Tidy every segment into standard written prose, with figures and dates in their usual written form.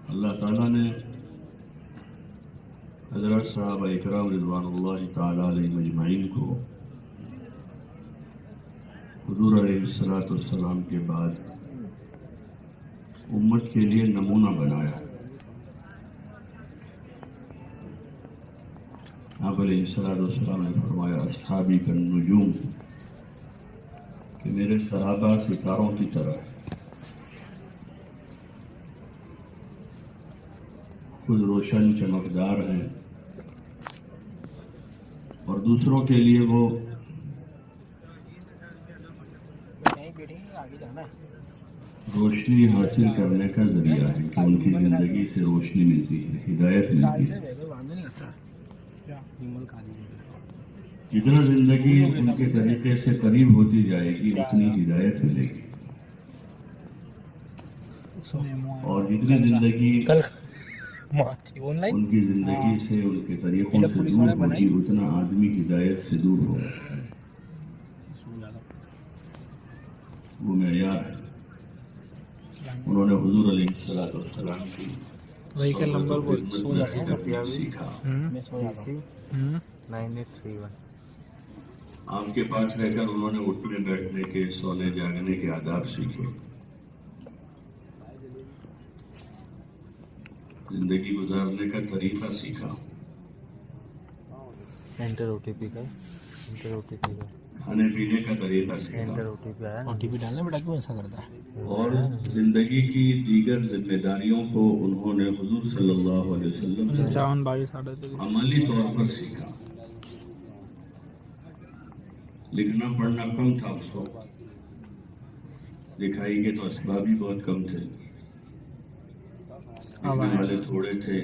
اللہ تعالیٰ نے حضرت صحابہ اکرام رضوان اللہ تعالیٰ علیہ مجمعین کو حضور علیہ السلام کے بعد امت کے لیے نمونہ بنایا۔ آپ علیہ السلام نے فرمایا اصحابی کالنجوم، کہ میرے صحابہ ستاروں کی طرح خود روشن چمکدار ہیں، اور دوسروں کے لیے وہ روشنی حاصل کرنے کا ذریعہ ہے، کہ ان کی زندگی سے روشنی ملتی ہے، ہدایت ملتی ہے۔ جتنا زندگی ان کے طریقے سے قریب ہوتی جائے گی اتنی ہدایت ملے گی، اور جتنی زندگی ان کی زندگی سے ان کے طریقوں سے دور ہوگی اتنا آدمی ہدایت سے دور ہوگا۔ وہ معیار ہے۔ انہوں نے حضور علیہ السلام کی وہیکل نمبر سیکھا۔ 9831 آپ کے پاس رہ کر انہوں نے اٹھنے بیٹھنے کے، سونے جاگنے کے آداب سیکھے، زندگی گزارنے کا طریقہ سیکھا، انٹر او ٹی پی کا کھانے پینے کا طریقہ سیکھا، انٹر او ٹی پی ڈالنا بیٹا کیوں ایسا کرتا ہے؟ اور زندگی کی دیگر ذمہ داریوں کو انہوں نے حضور صلی اللہ علیہ وسلم سے عملی طور پر سیکھا۔ لکھنا پڑھنا کم تھا اس وقت، لکھائی کے تو اسباب ہی بہت کم تھے، لکھنے والے تھوڑے تھے،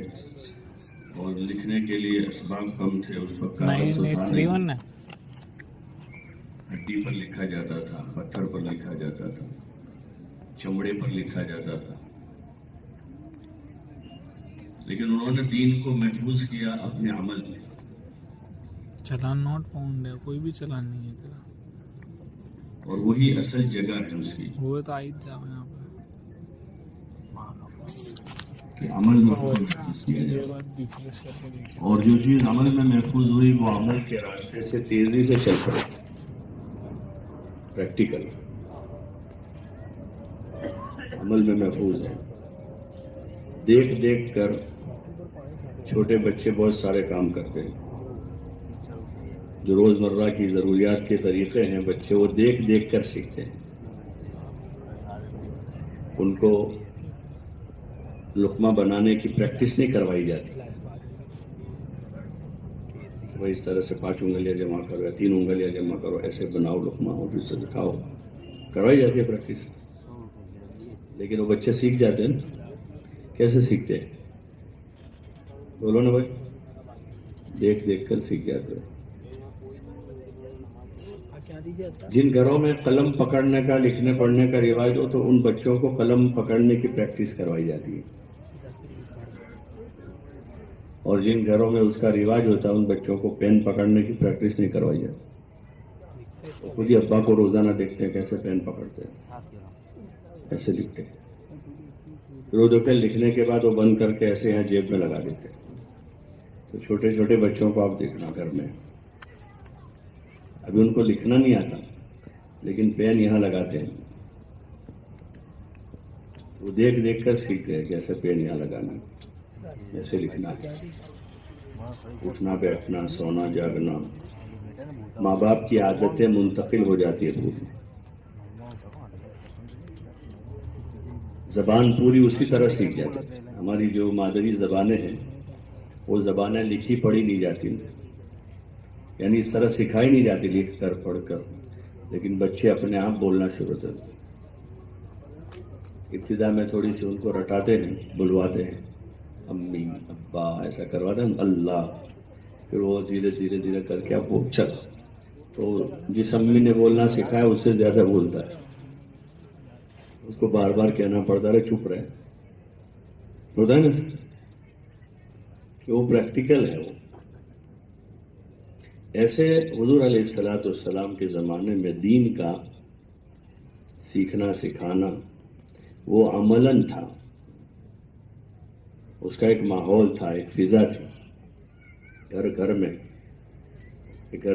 اور لکھنے کے لیے اسباب کم تھے۔ اس وقت ہڈی پر لکھا جاتا تھا، پتھر پر لکھا جاتا تھا، چمڑے پر لکھا جاتا تھا، لیکن انہوں نے دین کو محفوظ کیا اپنے عمل میں۔ چلان ناٹ فاؤنڈ ہے، کوئی بھی چلان نہیں ہے تیرا، اور وہی اصل جگہ ہے اس کی، وہ تو آئی جاؤ یہاں پہ کہ عمل میں محفوظ کیا جائے، اور جو چیز عمل میں محفوظ ہوئی وہ عمل کے راستے سے تیزی سے چل پڑے، پریکٹیکل عمل میں محفوظ ہے۔ دیکھ دیکھ کر چھوٹے بچے بہت سارے کام کرتے ہیں، جو روزمرہ کی ضروریات کے طریقے ہیں بچے وہ دیکھ دیکھ کر سیکھتے ہیں۔ ان کو لقمہ بنانے کی پریکٹس نہیں کروائی جاتی، وہ اس طرح سے 5 انگلیاں جمع کرو یا 3 انگلیاں جمع کرو، ایسے بناؤ لقمہ اور پھر سے دکھاؤ، کروائی جاتی ہے پریکٹس، لیکن وہ بچے سیکھ جاتے ہیں۔ کیسے سیکھتے ہیں؟ بولو نا بھائی، دیکھ دیکھ کر سیکھ جاتے ہیں۔ جن گھروں میں قلم پکڑنے کا، لکھنے پڑھنے کا رواج ہو تو ان بچوں کو قلم پکڑنے کی پریکٹس کروائی جاتی ہے، اور جن گھروں میں اس کا رواج ہوتا ہے ان بچوں کو پین پکڑنے کی پریکٹس نہیں کروائی جاتی۔ خود ہی ابا کو روزانہ دیکھتے ہیں کیسے پین پکڑتے ہیں، ایسے لکھتے ہیں، پھر وہ دو لکھنے کے بعد وہ بند کر کے ایسے یہاں جیب میں لگا دیتے ہیں۔ تو چھوٹے چھوٹے بچوں کو آپ دیکھنا گھر میں، ابھی ان کو لکھنا نہیں آتا لیکن پین یہاں لگاتے ہیں، وہ دیکھ دیکھ کر سیکھتے ہیں کیسے پین یہاں لگانا، ایسے لکھنا ہے، اٹھنا بیٹھنا، سونا جاگنا، ماں باپ کی عادتیں منتقل ہو جاتی ہے پوری، زبان پوری اسی طرح سیکھ جاتی ہے۔ ہماری جو مادری زبانیں ہیں وہ زبانیں لکھی پڑھی نہیں جاتی، یعنی اس طرح سکھائی نہیں جاتی لکھ کر پڑھ کر، لیکن بچے اپنے آپ بولنا شروع کرتے ہیں۔ ابتدا میں تھوڑی سی ان کو رٹاتے ہیں، بلواتے ہیں، امی ابا ایسا کرواتے ہیں، اللہ، پھر وہ دھیرے دھیرے دھیرے کر کے اب وہ چل، تو جس امی نے بولنا سکھایا اس سے زیادہ بولتا ہے، اس کو بار بار کہنا پڑتا ہے چپ رہے، ہوتا ہے نا کہ وہ پریکٹیکل ہے۔ وہ ایسے حضور علیہ السلام کے زمانے میں دین کا سیکھنا سکھانا وہ عملاً تھا، اس کا ایک ماحول تھا، ایک فضا تھی، گھر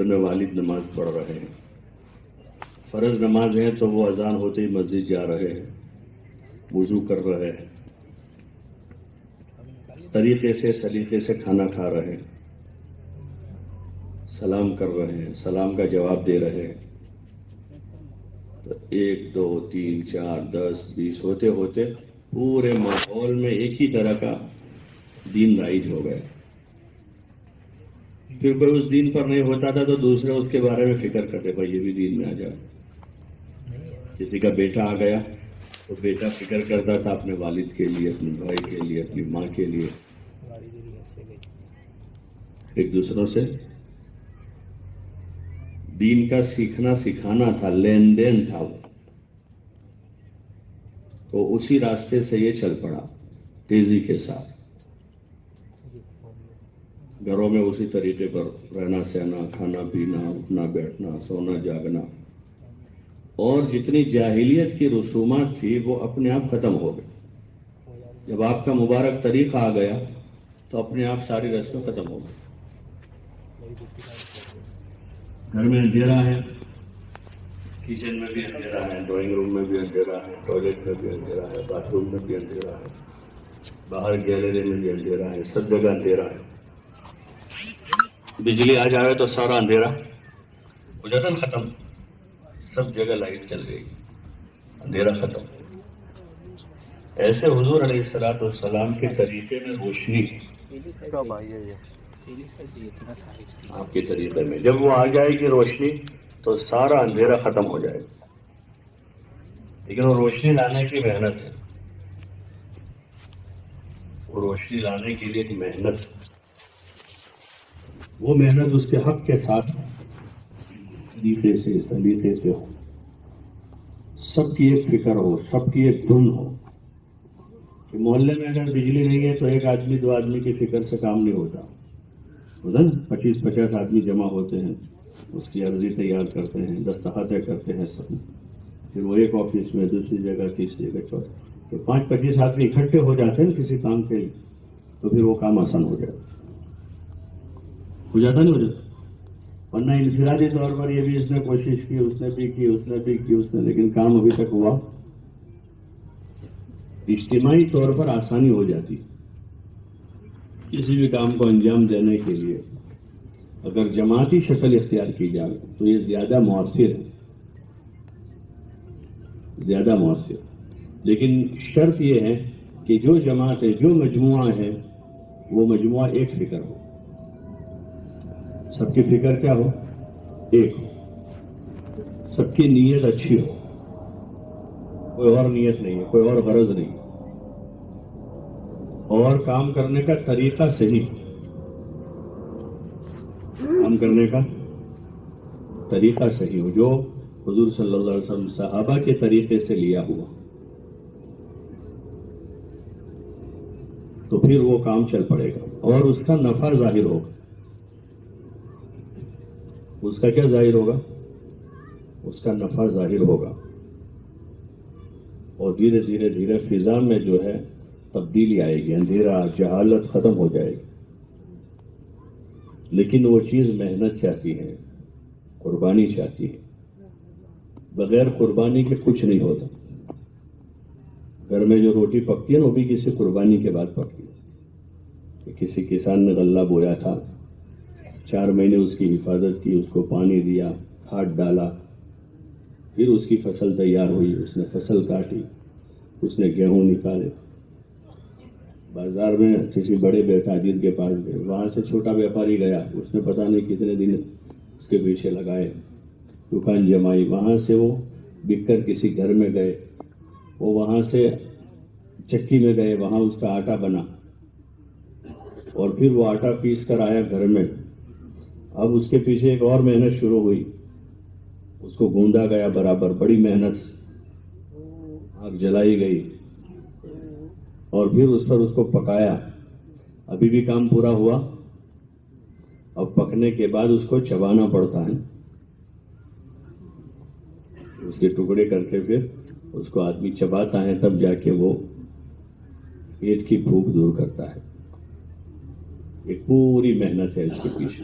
میں والد نماز پڑھ رہے ہیں، فرض نماز ہے تو وہ اذان ہوتے ہی مسجد جا رہے ہیں، وضو کر رہے ہیں، طریقے سے سلیقے سے کھانا کھا رہے ہیں، سلام کر رہے ہیں، سلام کا جواب دے رہے ہیں، تو 1 2 3 4 10 20 ہوتے ہوتے پورے ماحول میں ایک ہی طرح کا دین رائج ہو گیا. پھر کوئی اس دین پر نہیں ہوتا تھا تو دوسرے اس کے بارے میں فکر کرتے بھائی یہ بھی دین میں آ جائے. کسی کا بیٹا آ گیا تو بیٹا فکر کرتا تھا اپنے والد کے لیے، اپنے بھائی کے لیے، اپنی ماں کے لیے، ایک دوسروں سے دین کا سیکھنا سکھانا تھا، لین دین تھا وہ. تو اسی راستے سے یہ چل پڑا تیزی کے ساتھ. گھروں میں اسی طریقے پر رہنا سہنا، کھانا پینا، اٹھنا بیٹھنا، سونا جاگنا، اور جتنی جاہلیت کی رسومات تھی وہ اپنے آپ ختم ہو گئی. جب آپ کا مبارک طریقہ آ گیا تو اپنے آپ ساری رسمیں ختم ہو گئی. گھر میں اندھیرا ہے، کچن میں بھی اندھیرا ہے، ڈرائنگ روم میں بھی اندھیرا ہے، ٹوائلٹ میں بھی اندھیرا ہے، باتھ روم میں بھی اندھیرا ہے، باہر گیلری میں بھی اندھیرا ہے، سب جگہ اندھیرا ہے. بجلی آ جائے تو سارا اندھیرا ہو جاتا نا ختم. سب جگہ لائٹ چل گئی، اندھیرا ختم. ایسے حضور علیہ الصلوۃ والسلام کے طریقے میں روشنی کب آئی ہے یہ؟ آپ کے طریقے میں جب وہ آ جائے گی روشنی تو سارا اندھیرا ختم ہو جائے گا. لیکن وہ روشنی لانے کی محنت ہے، وہ روشنی لانے کے لیے ایک محنت، وہ محنت اس کے حق کے ساتھ طریقے سے سلیقے سے ہو، سب کی ایک فکر ہو، سب کی ایک دھن ہو. کہ محلے میں اگر بجلی نہیں ہے تو ایک آدمی 2 آدمی کی فکر سے کام نہیں ہوتا. 25-50 آدمی جمع ہوتے ہیں، اس کی عرضی تیار کرتے ہیں، دستخطیں کرتے ہیں سب. پھر وہ ایک آفس میں، دوسری جگہ، تیسری جگہ، چوتھی. تو 5-25 آدمی اکٹھے ہو جاتے ہیں کسی کام کے لیے تو پھر وہ کام آسان ہو جاتا نہیں ہو جاتا. ورنہ انفرادی طور پر یہ بھی اس نے کوشش کی، اس نے بھی کی، لیکن کام ابھی تک ہوا. اجتماعی طور پر آسانی ہو جاتی. کسی بھی کام کو انجام دینے کے لیے اگر جماعتی شکل اختیار کی جائے تو یہ زیادہ مؤثر ہے، زیادہ مؤثر. لیکن شرط یہ ہے کہ جو جماعت ہے، جو مجموعہ ہے، وہ مجموعہ ایک فکر ہو. سب کی فکر کیا ہو؟ ایک ہو. سب کی نیت اچھی ہو، کوئی اور نیت نہیں ہے، کوئی اور غرض نہیں، اور کام کرنے کا طریقہ صحیح، کام کرنے کا طریقہ صحیح ہو، جو حضور صلی اللہ علیہ وسلم صحابہ کے طریقے سے لیا ہوا، تو پھر وہ کام چل پڑے گا اور اس کا نفع ظاہر ہوگا. اس کا کیا ظاہر ہوگا؟ اس کا نفع ظاہر ہوگا. اور دھیرے دھیرے دھیرے فضا میں جو ہے تبدیلی آئے گی، اندھیرا، جہالت ختم ہو جائے گی. لیکن وہ چیز محنت چاہتی ہے، قربانی چاہتی ہے. بغیر قربانی کے کچھ نہیں ہوتا. گھر میں جو روٹی پکتی ہے نا وہ بھی کسی قربانی کے بعد پکتی ہے. کسی کسان نے غلہ بویا تھا، 4 مہینے اس کی حفاظت کی، اس کو پانی دیا، کھاد ڈالا، پھر اس کی فصل تیار ہوئی، اس نے فصل کاٹی، اس نے گیہوں نکالے، بازار میں کسی بڑے تاجر کے پاس گئے، وہاں سے چھوٹا بیپاری گیا، اس نے پتہ نہیں کتنے دن اس کے پیچھے لگائے، دکان جمائی، وہاں سے وہ بک کر کسی گھر میں گئے، وہ وہاں سے چکی میں گئے، وہاں اس کا آٹا بنا، اور پھر وہ آٹا پیس کر آیا گھر میں. اب اس کے پیچھے ایک اور محنت شروع ہوئی، اس کو گوندا گیا برابر، بڑی محنت سے آگ جلائی گئی، اور پھر اس پر اس کو پکایا. ابھی بھی کام پورا ہوا. اب پکنے کے بعد اس کو چبانا پڑتا ہے، اس کے ٹکڑے کر کے پھر اس کو آدمی چباتا ہے، تب جا کے وہ پیٹ کی بھوک دور کرتا ہے. ایک پوری محنت ہے اس کے پیچھے.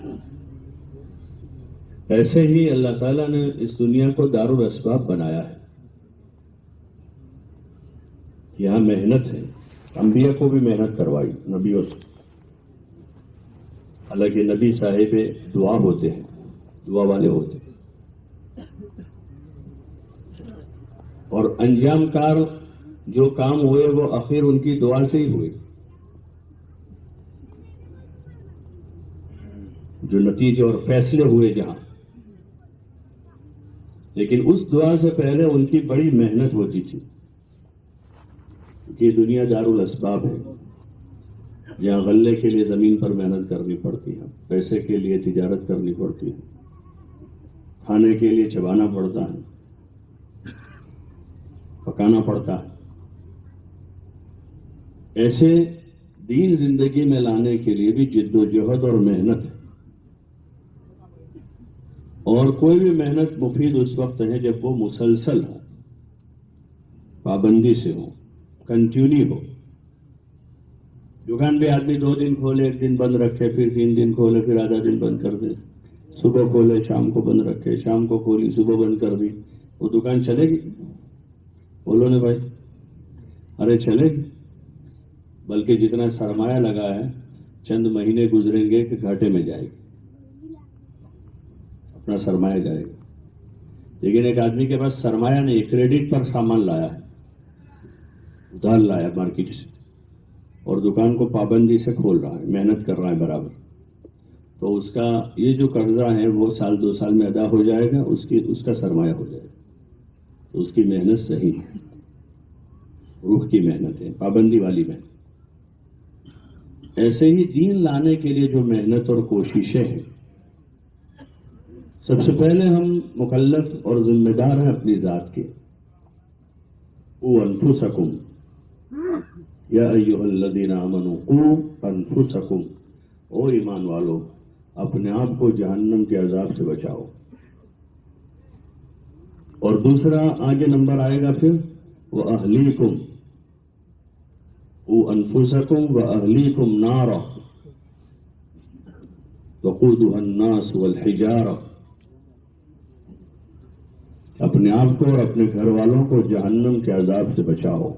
ایسے ہی اللہ تعالیٰ نے اس دنیا کو دارالاسباب بنایا ہے. یہاں محنت ہے. انبیاء کو بھی محنت کروائی نبیوں سے. حالانکہ نبی صاحب دعا ہوتے ہیں, دعا والے ہوتے ہیں, اور انجام کار جو کام ہوئے وہ آخر ان کی دعا سے ہی ہوئے. جو نتیجے اور فیصلے ہوئے جہاں, لیکن اس دعا سے پہلے ان کی بڑی محنت ہوتی تھی. یہ دنیا دارالاسباب ہے, جہاں غلے کے لیے زمین پر محنت کرنی پڑتی ہے, پیسے کے لیے تجارت کرنی پڑتی ہے, کھانے کے لیے چبانا پڑتا ہے, پکانا پڑتا ہے. ایسے دین زندگی میں لانے کے لیے بھی جد و جہد اور محنت ہے. اور کوئی بھی محنت مفید اس وقت ہے جب وہ مسلسل ہو, پابندی سے ہو, کنٹینیو ہو. دکان بھی آدمی 2 دن کھولے, 1 دن بند رکھے, پھر 3 دن کھولے, پھر آدھا دن بند کر دے. صبح کھولے شام کو بند رکھے, شام کو کھولی صبح بند کر دی. وہ دکان چلے گی؟ بولو نا بھائی. ارے چلے گی. بلکہ جتنا سرمایہ لگا ہے چند مہینے گزریں گے کہ گھاٹے میں جائے گی, اپنا سرمایہ جائے گا. لیکن ایک آدمی کے پاس سرمایہ نہیں, کریڈٹ پر سامان لایا ہے, ادھار لایا مارکیٹ سے, اور دکان کو پابندی سے کھول رہا ہے, محنت کر رہا ہے برابر, تو اس کا یہ جو قرضہ ہے وہ 1-2 سال میں ادا ہو جائے گا, اس کا سرمایہ ہو جائے گا. تو اس کی محنت صحیح ہے, روح کی محنت ہے, پابندی والی محنت. ایسے ہی دین لانے کے لیے جو محنت اور کوششیں ہیں, سب سے پہلے ہم مکلف اور ذمہ دار ہیں اپنی ذات کے. قوا انفسکم یا ایھا الذین آمنوا قوا انفسکم, او ایمان والو اپنے آپ کو جہنم کے عذاب سے بچاؤ. اور دوسرا آگے نمبر آئے گا پھر وَأَهْلِيكُمْ, قوا انفسکم وَأَهْلِيكُمْ نَارًا وَقُودُهَا النَّاسُ وَالْحِجَارَةُ, اپنے آپ کو اور اپنے گھر والوں کو جہنم کے عذاب سے بچاؤ.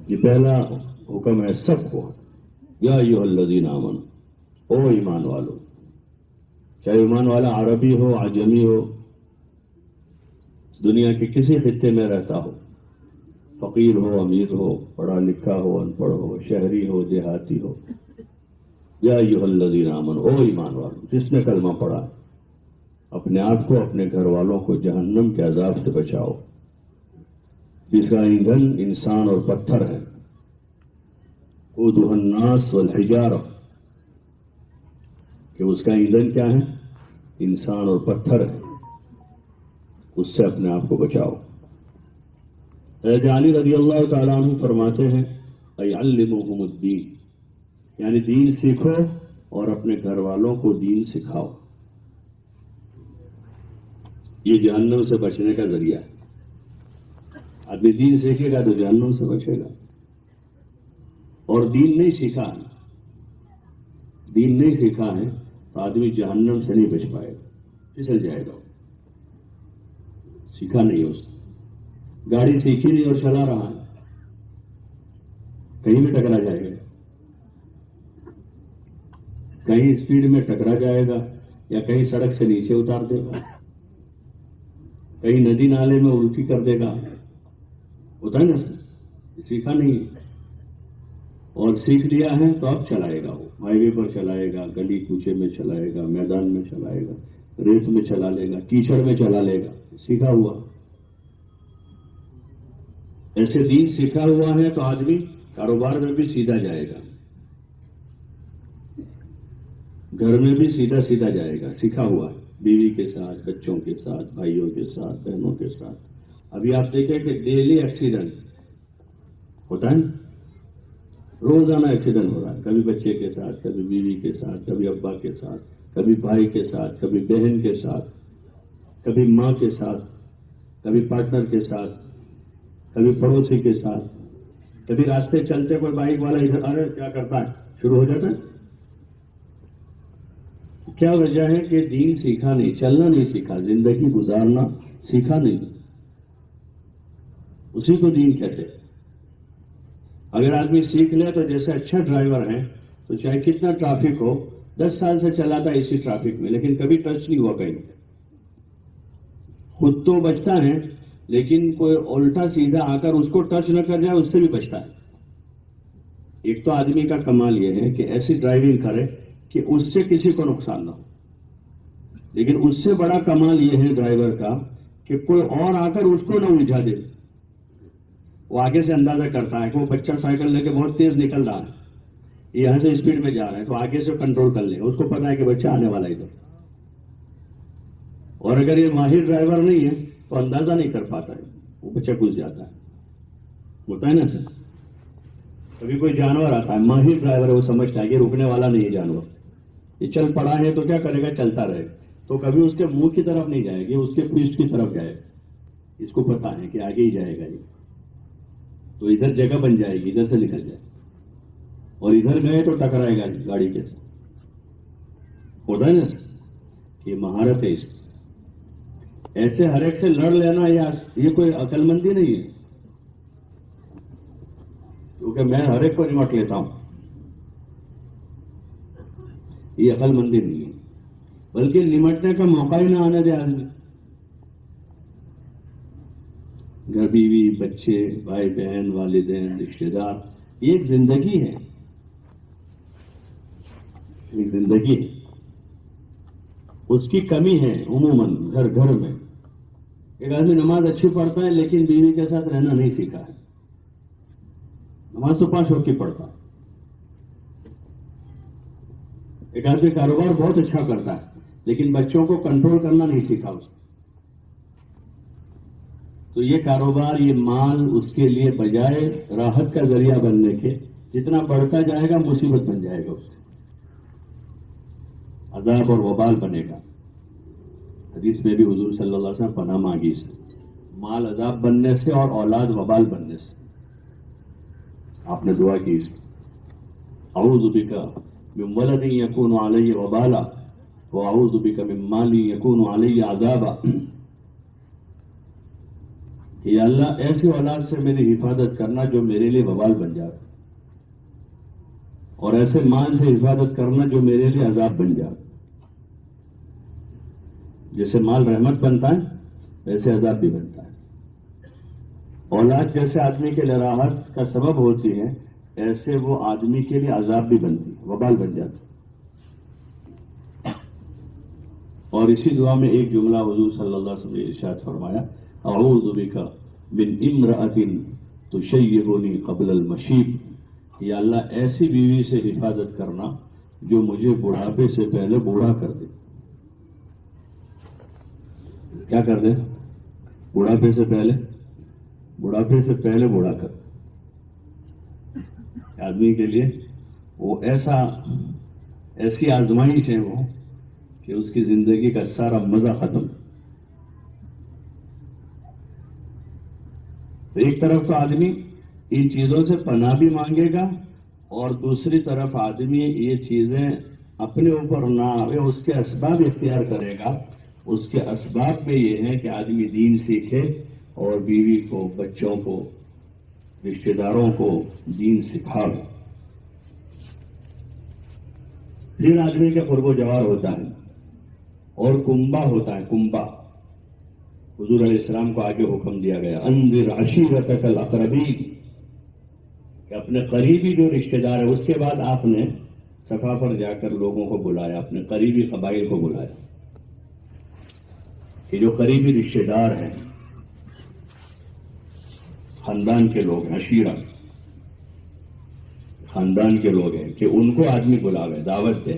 یہ پہلا حکم ہے سب کو. یا ایھا الذین آمنوا, او ایمان والو. چاہے ایمان والا عربی ہو, عجمی ہو, دنیا کے کسی خطے میں رہتا ہو, فقیر ہو, امیر ہو, پڑھا لکھا ہو, ان پڑھ ہو, شہری ہو, دیہاتی ہو. یا ایھا الذین آمنوا, او ایمان والو, جس نے کلمہ پڑھا, اپنے آپ کو اپنے گھر والوں کو جہنم کے عذاب سے بچاؤ. جس کا ایندھن انسان اور پتھر ہے. قودھا الناس والحجارہ, کہ اس کا ایندھن کیا ہے؟ انسان اور پتھر ہے. اس سے اپنے آپ کو بچاؤ. حضرت علی رضی اللہ تعالیٰ عنہ فرماتے ہیں اَيَعَلِّمُهُمُ الدِّينَ, یعنی دین سیکھو اور اپنے گھر والوں کو دین سکھاؤ. یہ جہنم سے بچنے کا ذریعہ ہے. آدمی دین سیکھے گا تو جہنم سے بچے گا. اور دین نہیں سیکھا ہے تو آدمی جہنم سے نہیں بچ پائے گا, پھسل جائے گا. سیکھا نہیں اس نے, گاڑی سیکھی نہیں اور چلا رہا ہے, کہیں بھی ٹکرا جائے گا. کہیں اسپیڈ میں ٹکرا جائے گا, یا کہیں سڑک سے نیچے اتار دے گا, کہیں ندی نالے میں الٹی کر دے گا. ہوتا ہے نا, سیکھا نہیں. اور سیکھ لیا ہے تو اب چلائے گا, وہ ہائی وے پر چلائے گا, گلی کوچے میں چلائے گا, میدان میں چلائے گا, ریت میں چلا لے گا, کیچڑ میں چلا لے گا. سیکھا ہوا. ایسے دین سیکھا ہوا ہے تو آدمی کاروبار میں بھی سیدھا جائے گا, گھر میں بھی سیدھا سیدھا جائے گا. سیکھا ہوا ہے, بیوی کے ساتھ, بچوں کے ساتھ, بھائیوں کے ساتھ, بہنوں کے ساتھ. ابھی آپ دیکھیں کہ ڈیلی ایکسیڈنٹ ہوتا ہے, روزانہ ایکسیڈنٹ ہو رہا ہے. کبھی بچے کے ساتھ, کبھی بیوی کے ساتھ, کبھی ابا کے ساتھ, کبھی بھائی کے ساتھ, کبھی بہن کے ساتھ, کبھی ماں کے ساتھ, کبھی پارٹنر کے ساتھ. کبھی پڑوسی کے ساتھ، کبھی راستے چلتے کوئی بائک والا ادھر ارے کیا کرتا ہے شروع ہو جاتا ہے. کیا وجہ ہے کہ دین سیکھا نہیں، چلنا نہیں سیکھا، زندگی گزارنا سیکھا نہیں. اسی کو دین کہتے ہیں. اگر آدمی سیکھ لے تو جیسے اچھا ڈرائیور ہے تو چاہے کتنا ٹریفک ہو 10 سال سے چلاتا ہے اسی ٹریفک میں، لیکن کبھی ٹچ نہیں ہوا کہیں. خود تو بچتا ہے لیکن کوئی الٹا سیدھا آ کر اس کو ٹچ نہ کر جائے اس سے بھی بچتا ہے. ایک تو آدمی کا کمال یہ ہے کہ ایسی ڈرائیونگ کرے کہ اس سے کسی کو نقصان نہ ہو، لیکن اس سے بڑا کمال یہ ہے ڈرائیور کا کہ کوئی اور آ کر اس کو نہ الجھا دے. وہ آگے سے اندازہ کرتا ہے کہ وہ بچہ سائیکل لے کے بہت تیز نکل رہا ہے، یہاں سے اسپیڈ میں جا رہا ہے، تو آگے سے کنٹرول کر لے. اس کو پتا ہے کہ بچہ آنے والا ادھر. اور اگر یہ ماہر ڈرائیور نہیں ہے تو اندازہ نہیں کر پاتا ہے، وہ بچہ گھس جاتا ہے. ہوتا ہے نا سر. کبھی کوئی جانور آتا ہے، ماہر ڈرائیور ہے، وہ سمجھتا ہے کہ رکنے والا نہیں ہے جانور، یہ چل پڑا ہے تو کیا کرے گا، چلتا رہے گا. تو کبھی اس کے منہ کی طرف نہیں جائے گی، اس کے پیٹھ کی طرف جائے گا. اس کو پتا ہے کہ آگے ہی جائے گا یہ، تو ادھر جگہ بن جائے گی، ادھر سے نکل جائے گا. اور ادھر گئے تو ٹکرائے گا گاڑی کے ساتھ. ہوتا ہے نا سر، یہ مہارت ہے اس کی. ایسے ہر ایک سے لڑ لینا یہ کوئی عقل مندی نہیں ہے، کیونکہ میں ہر ایک کو نمٹ لیتا ہوں، یہ عقل مندی نہیں ہے. بلکہ نمٹنے کا موقع ہی نہ آنے دے آدمی. گھر بیوی بچے بھائی بہن والدین رشتے دار، یہ ایک زندگی ہے، ایک زندگی ہے. اس کی کمی ہے عموماً گھر گھر میں. ایک آدمی نماز اچھی پڑھتا ہے لیکن بیوی کے ساتھ رہنا نہیں سیکھا ہے. نماز تو 5 وقت کی پڑھتا ہے. ایک آدمی کاروبار بہت اچھا کرتا ہے لیکن بچوں کو کنٹرول کرنا نہیں سیکھا اس نے. تو یہ کاروبار، یہ مال اس کے لیے بجائے راحت کا ذریعہ بننے کے جتنا بڑھتا جائے گا مصیبت بن جائے گا، اس سے عذاب اور وبال بنے گا. حدیث میں بھی حضور صلی اللہ علیہ وسلم پناہ مانگی اس سے، مال عذاب بننے سے اور اولاد وبال بننے سے. آپ نے دعا کی اس میں، اعوذ بک من ولد یکون علی وبالا واعوذ بک من مال یکون علی عذابا. کہ یا اللہ ایسی اولاد سے میری حفاظت کرنا جو میرے لیے وبال بن جائے، اور ایسے مال سے حفاظت کرنا جو میرے لیے عذاب بن جائے. جیسے مال رحمت بنتا ہے ویسے عذاب بھی بنتا ہے. اولاد جیسے آدمی کے لیے راحت کا سبب ہوتی ہے، ایسے وہ آدمی کے لیے عذاب بھی بنتی ہے، وبال بن جاتی ہے. اور اسی دعا میں ایک جملہ حضور صلی اللہ علیہ وسلم نے ارشاد فرمایا، اعوذ بک من امرأۃ تشیبنی قبل المشیب. یا اللہ ایسی بیوی سے حفاظت کرنا جو مجھے بڑھاپے سے پہلے بوڑھا کر دے. کیا کر دے؟ بڑھاپے سے پہلے بوڑھا کر دے. آدمی کے لیے وہ ایسی آزمائش ہے وہ کہ اس کی زندگی کا سارا مزہ ختم. تو ایک طرف تو آدمی ان چیزوں سے پناہ بھی مانگے گا اور دوسری طرف آدمی یہ چیزیں اپنے اوپر نہ آئے اس کے اسباب اختیار کرے گا. اس کے اسباب میں یہ ہے کہ آدمی دین سیکھے اور بیوی کو، بچوں کو، رشتہ داروں کو دین سکھاوے. پھر آدمی کا قرب و جوار ہوتا ہے اور کنبا ہوتا ہے. کنبا حضور علیہ السلام کو آگے حکم دیا گیا، انذر عشیرتک الاقربین، کہ اپنے قریبی جو رشتہ دار ہے. اس کے بعد آپ نے صفا پر جا کر لوگوں کو بلایا، اپنے قریبی قبائل کو بلایا کہ جو قریبی رشتہ دار ہیں، خاندان کے لوگ ہیں، عشیرہ خاندان کے لوگ ہیں، کہ ان کو آدمی بلاوے، دعوت دے،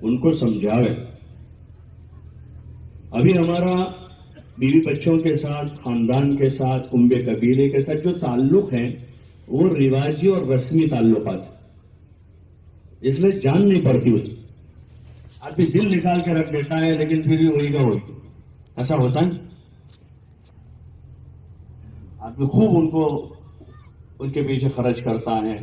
ان کو سمجھاوے. ابھی ہمارا بیوی بچوں کے ساتھ، خاندان کے ساتھ، کنبے قبیلے کے ساتھ جو تعلق ہے وہ رواجی اور رسمی تعلقات، اس لیے جان نہیں پڑتی اس میں. آدمی دل نکال کے رکھ دیتا ہے لیکن پھر بھی وہی کا وہی. ایسا ہوتا ہے. خوب ان کو ان کے پیچھے خرچ کرتا ہے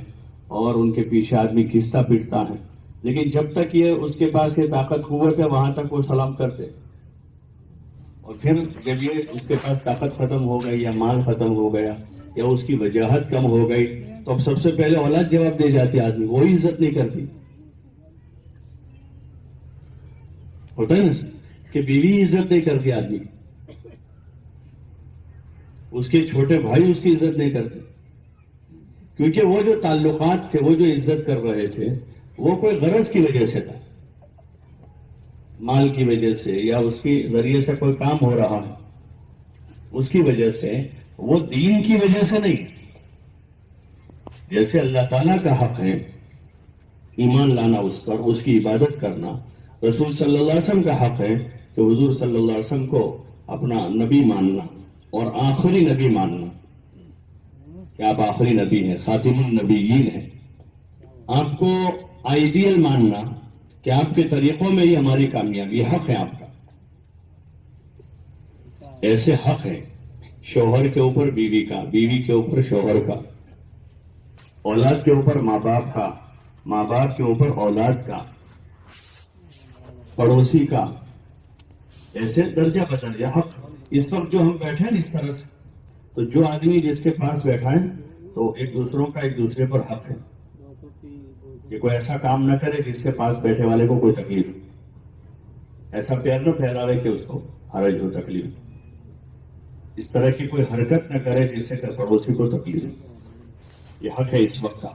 اور ان کے پیچھے آدمی کھینچتا پیٹتا ہے، لیکن جب تک یہ اس کے پاس یہ طاقت قوت ہے وہاں تک وہ سلام کرتے، اور پھر جب یہ اس کے پاس طاقت ختم ہو گئی یا مال ختم ہو گیا یا اس کی وجاہت کم ہو گئی تو اب سب سے پہلے اولاد جواب دے جاتی، آدمی وہی عزت نہیں کرتی. ہوتا ہے نا کہ بیوی عزت نہیں کرتی آدمی، اس کے چھوٹے بھائی اس کی عزت نہیں کرتے، کیونکہ وہ جو تعلقات تھے، وہ جو عزت کر رہے تھے، وہ کوئی غرض کی وجہ سے تھا، مال کی وجہ سے یا اس کے ذریعے سے کوئی کام ہو رہا ہے اس کی وجہ سے، وہ دین کی وجہ سے نہیں. جیسے اللہ تعالیٰ کا حق ہے ایمان لانا اس پر، اس کی عبادت کرنا، رسول صلی اللہ علیہ وسلم کا حق ہے کہ حضور صلی اللہ علیہ وسلم کو اپنا نبی ماننا اور آخری نبی ماننا کہ آپ آخری نبی ہیں، خاتم النبیین ہیں. آپ کو آئیڈیل ماننا کہ آپ کے طریقوں میں ہی ہماری کامیابی، حق ہے آپ کا. ایسے حق ہے شوہر کے اوپر بیوی کا، بیوی کے اوپر شوہر کا، اولاد کے اوپر ماں باپ کا، ماں باپ کے اوپر اولاد کا، پڑوسی کا، ایسے درجہ بدرجہ حق. اس وقت جو ہم بیٹھے ہیں اس طرح سے، تو جو آدمی جس کے پاس بیٹھا ہے تو ایک دوسروں کا ایک دوسرے پر حق ہے کہ کوئی ایسا کام نہ کرے جس سے پاس بیٹھے والے کو کوئی تکلیف، ایسا پیر نہ پھیلاوے کہ اس کو حرج ہو، تکلیف، اس طرح کی کوئی حرکت نہ کرے جس سے پڑوسی کو تکلیف. یہ حق ہے اس وقت کا.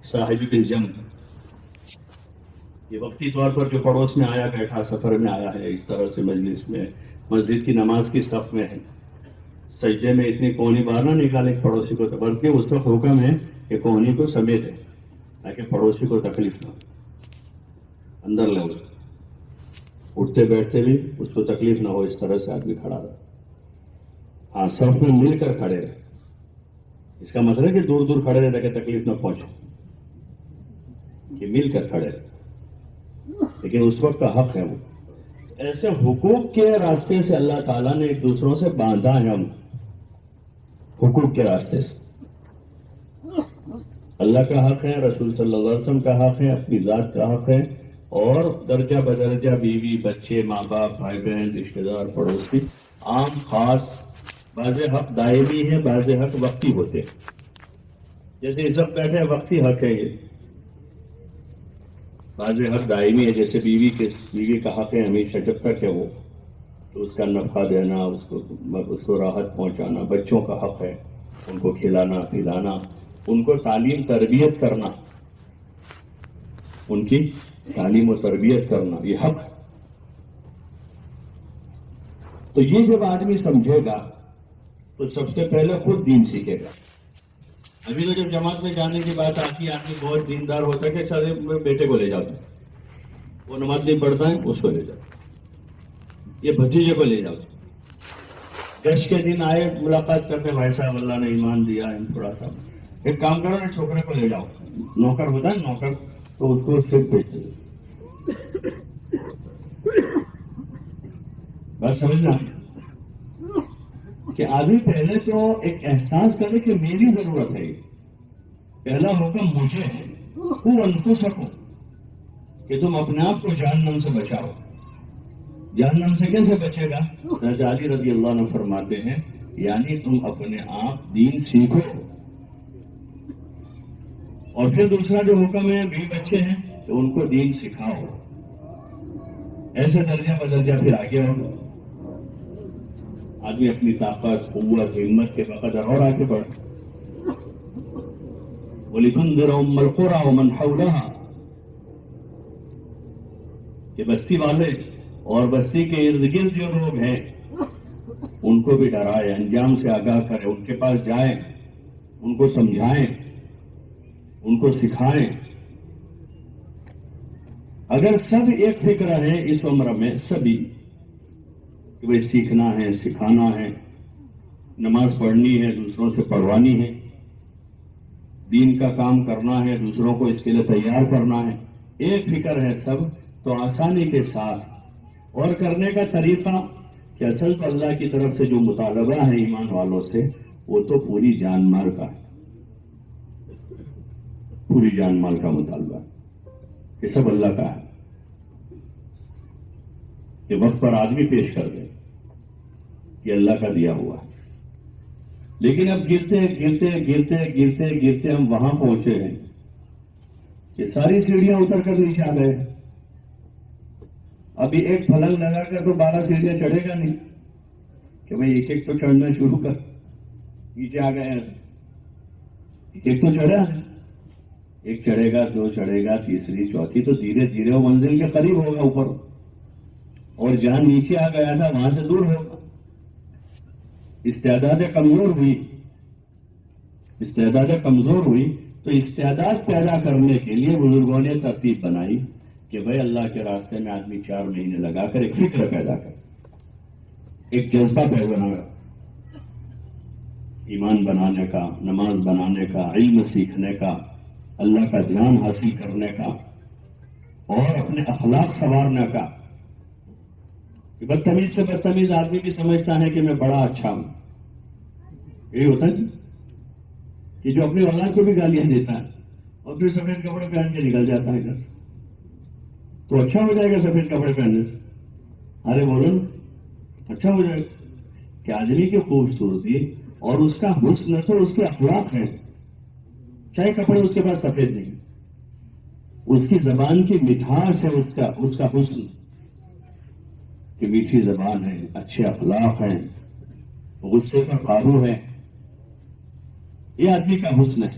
صاحب بالجنب، یہ وقتی طور پر جو پڑوس میں آیا بیٹھا، سفر میں آیا ہے، اس طرح سے مجلس میں، مسجد کی نماز کی صف میں ہے، سجدے میں اتنی کوہنی باہر نہ نکالے پڑوسی کو، بلکہ اس وقت حکم ہے کہ کوہنی کو سمیٹ ہے تاکہ پڑوسی کو تکلیف نہ ہو، اندر لے اس کو، اٹھتے بیٹھتے بھی اس کو تکلیف نہ ہو، اس طرح سے آدمی کھڑا رہے. ہاں، صف میں مل کر کھڑے رہے، اس کا مطلب ہے کہ دور دور کھڑے رہے تاکہ تکلیف نہ پہنچے، کہ مل کر کھڑے رہے، لیکن اس وقت کا حق ہے وہ. ایسے حقوق کے راستے سے اللہ تعالیٰ نے ایک دوسروں سے باندھا ہے، ہم حقوق کے راستے سے. اللہ کا حق ہے، رسول صلی اللہ علیہ وسلم کا حق ہے، اپنی ذات کا حق ہے، اور درجہ بدرجہ بیوی، بچے، ماں باپ، بھائی بہن، رشتے دار، پڑوسی، عام خاص. بعض حق دائمی ہے، بعض حق وقتی ہوتے. جیسے اس وقت بیٹھے وقتی حق ہے یہ، بعض حق دائمی ہے، جیسے بیوی کا حق ہے ہمیشہ جب تک ہے وہ، تو اس کا نفع دینا، اس کو راحت پہنچانا. بچوں کا حق ہے ان کو کھلانا پلانا، ان کو تعلیم تربیت کرنا، ان کی تعلیم و تربیت کرنا، یہ حق ہے. تو یہ جب آدمی سمجھے گا تو سب سے پہلے خود دین سیکھے گا. ابھی تو جب جماعت میں جانے کی بات آتی ہے، آدمی بہت دیندار ہوتا ہے کہ سارے بیٹے کو لے جاتا ہے، وہ نماز نہیں پڑھتا ہے اس کو لے جاتا، یہ بھتیجے کو لے جاتا. گش کے دن آئے ملاقات کرتے، بھائی صاحب اللہ نے ایمان دیا ہے تھوڑا سا، ایک کام کرو نا، چھوکرے کو لے جاؤ، نوکر ہوتا ہے نوکر، تو اس کو صرف بھیج دو. بس سمجھنا کہ آدمی پہلے تو ایک احساس کرے کہ میری ضرورت ہے. پہلا حکم مجھے ہے، وہ انفسکم، کہ تم اپنے آپ کو جہنم سے بچاؤ. جہنم سے کیسے بچے گا؟ حضرت علی رضی اللہ عنہ فرماتے ہیں یعنی تم اپنے آپ دین سیکھو. اور پھر دوسرا جو حکم ہے، بھی بچے ہیں تو ان کو دین سکھاؤ. ایسے درجہ بدرجہ پھر آگے ہو، آدمی اپنی طاقت، قوت، ہمت کے بقدر اور آگے بڑھ. وَلِتُنذِرَ أُمَّ الْقُرَىٰ وَمَنْ حَوْلَهَا، کہ بستی والے اور بستی کے ارد گرد جو لوگ ہیں ان کو بھی ڈرائے، انجام سے آگاہ کرے، ان کے پاس جائیں، ان کو سمجھائیں، ان کو سکھائیں. اگر سب ایک فکر ہے اس عمر میں سبھی کہ بھئی سیکھنا ہے، سکھانا ہے، نماز پڑھنی ہے، دوسروں سے پڑھوانی ہے، دین کا کام کرنا ہے، دوسروں کو اس کے لیے تیار کرنا ہے، ایک فکر ہے سب، تو آسانی کے ساتھ. اور کرنے کا طریقہ کہ اصل تو اللہ کی طرف سے جو مطالبہ ہے ایمان والوں سے، وہ تو پوری جان مال کا ہے، پوری جان مال کا مطالبہ یہ سب اللہ کا ہے کہ وقت پر آدمی پیش کر دے، یہ اللہ کا دیا ہوا ہے۔ لیکن اب گرتے گرتے گرتے گرتے گرتے ہم وہاں پہنچے ہیں کہ ساری سیڑھیاں اتر کر نیچے آ گئے۔ ابھی ایک پھلنگ لگا کر تو 12 سیڑھیاں چڑھے گا نہیں کہ بھئی ایک ایک تو چڑھنا شروع کر، نیچے آ گئے ہیں ایک تو چڑھا ہے، ایک چڑھے گا، دو چڑھے گا، تیسری چوتھی، تو دھیرے دھیرے وہ منزل کے قریب ہوگا اوپر، اور جہاں نیچے آ گیا تھا وہاں سے دور ہوگا۔ استعداد کمزور ہوئی، استعداد کمزور ہوئی تو استعداد پیدا کرنے کے لیے بزرگوں نے ترتیب بنائی کہ بھائی اللہ کے راستے میں آدمی 4 مہینے لگا کر ایک فکر پیدا کر، ایک جذبہ پیدا کر، ایمان بنانے کا، نماز بنانے کا، علم سیکھنے کا، اللہ کا دھیان حاصل کرنے کا، اور اپنے اخلاق سنوارنے کا۔ بدتمیز سے بدتمیز آدمی بھی سمجھتا ہے کہ میں بڑا اچھا ہوں، یہی ہوتا ہے کہ جو اپنی اولاد کو بھی گالیاں دیتا ہے اور پھر سفید کپڑے پہن کے نکل جاتا ہے گھر سے، تو اچھا ہو جائے گا سفید کپڑے پہننے سے؟ ارے بولو اچھا ہو جائے گا کہ آدمی کی خوبصورتی اور اس کا حسن تو اس کے اخلاق ہے، چاہے کپڑے اس کے پاس سفید نہیں، اس کی زبان کی مٹھاس ہے، اس کا حسن کہ میٹھی زبان ہے، اچھے اخلاق ہیں، غصے کا قابو ہے، یہ آدمی کا حسن ہے۔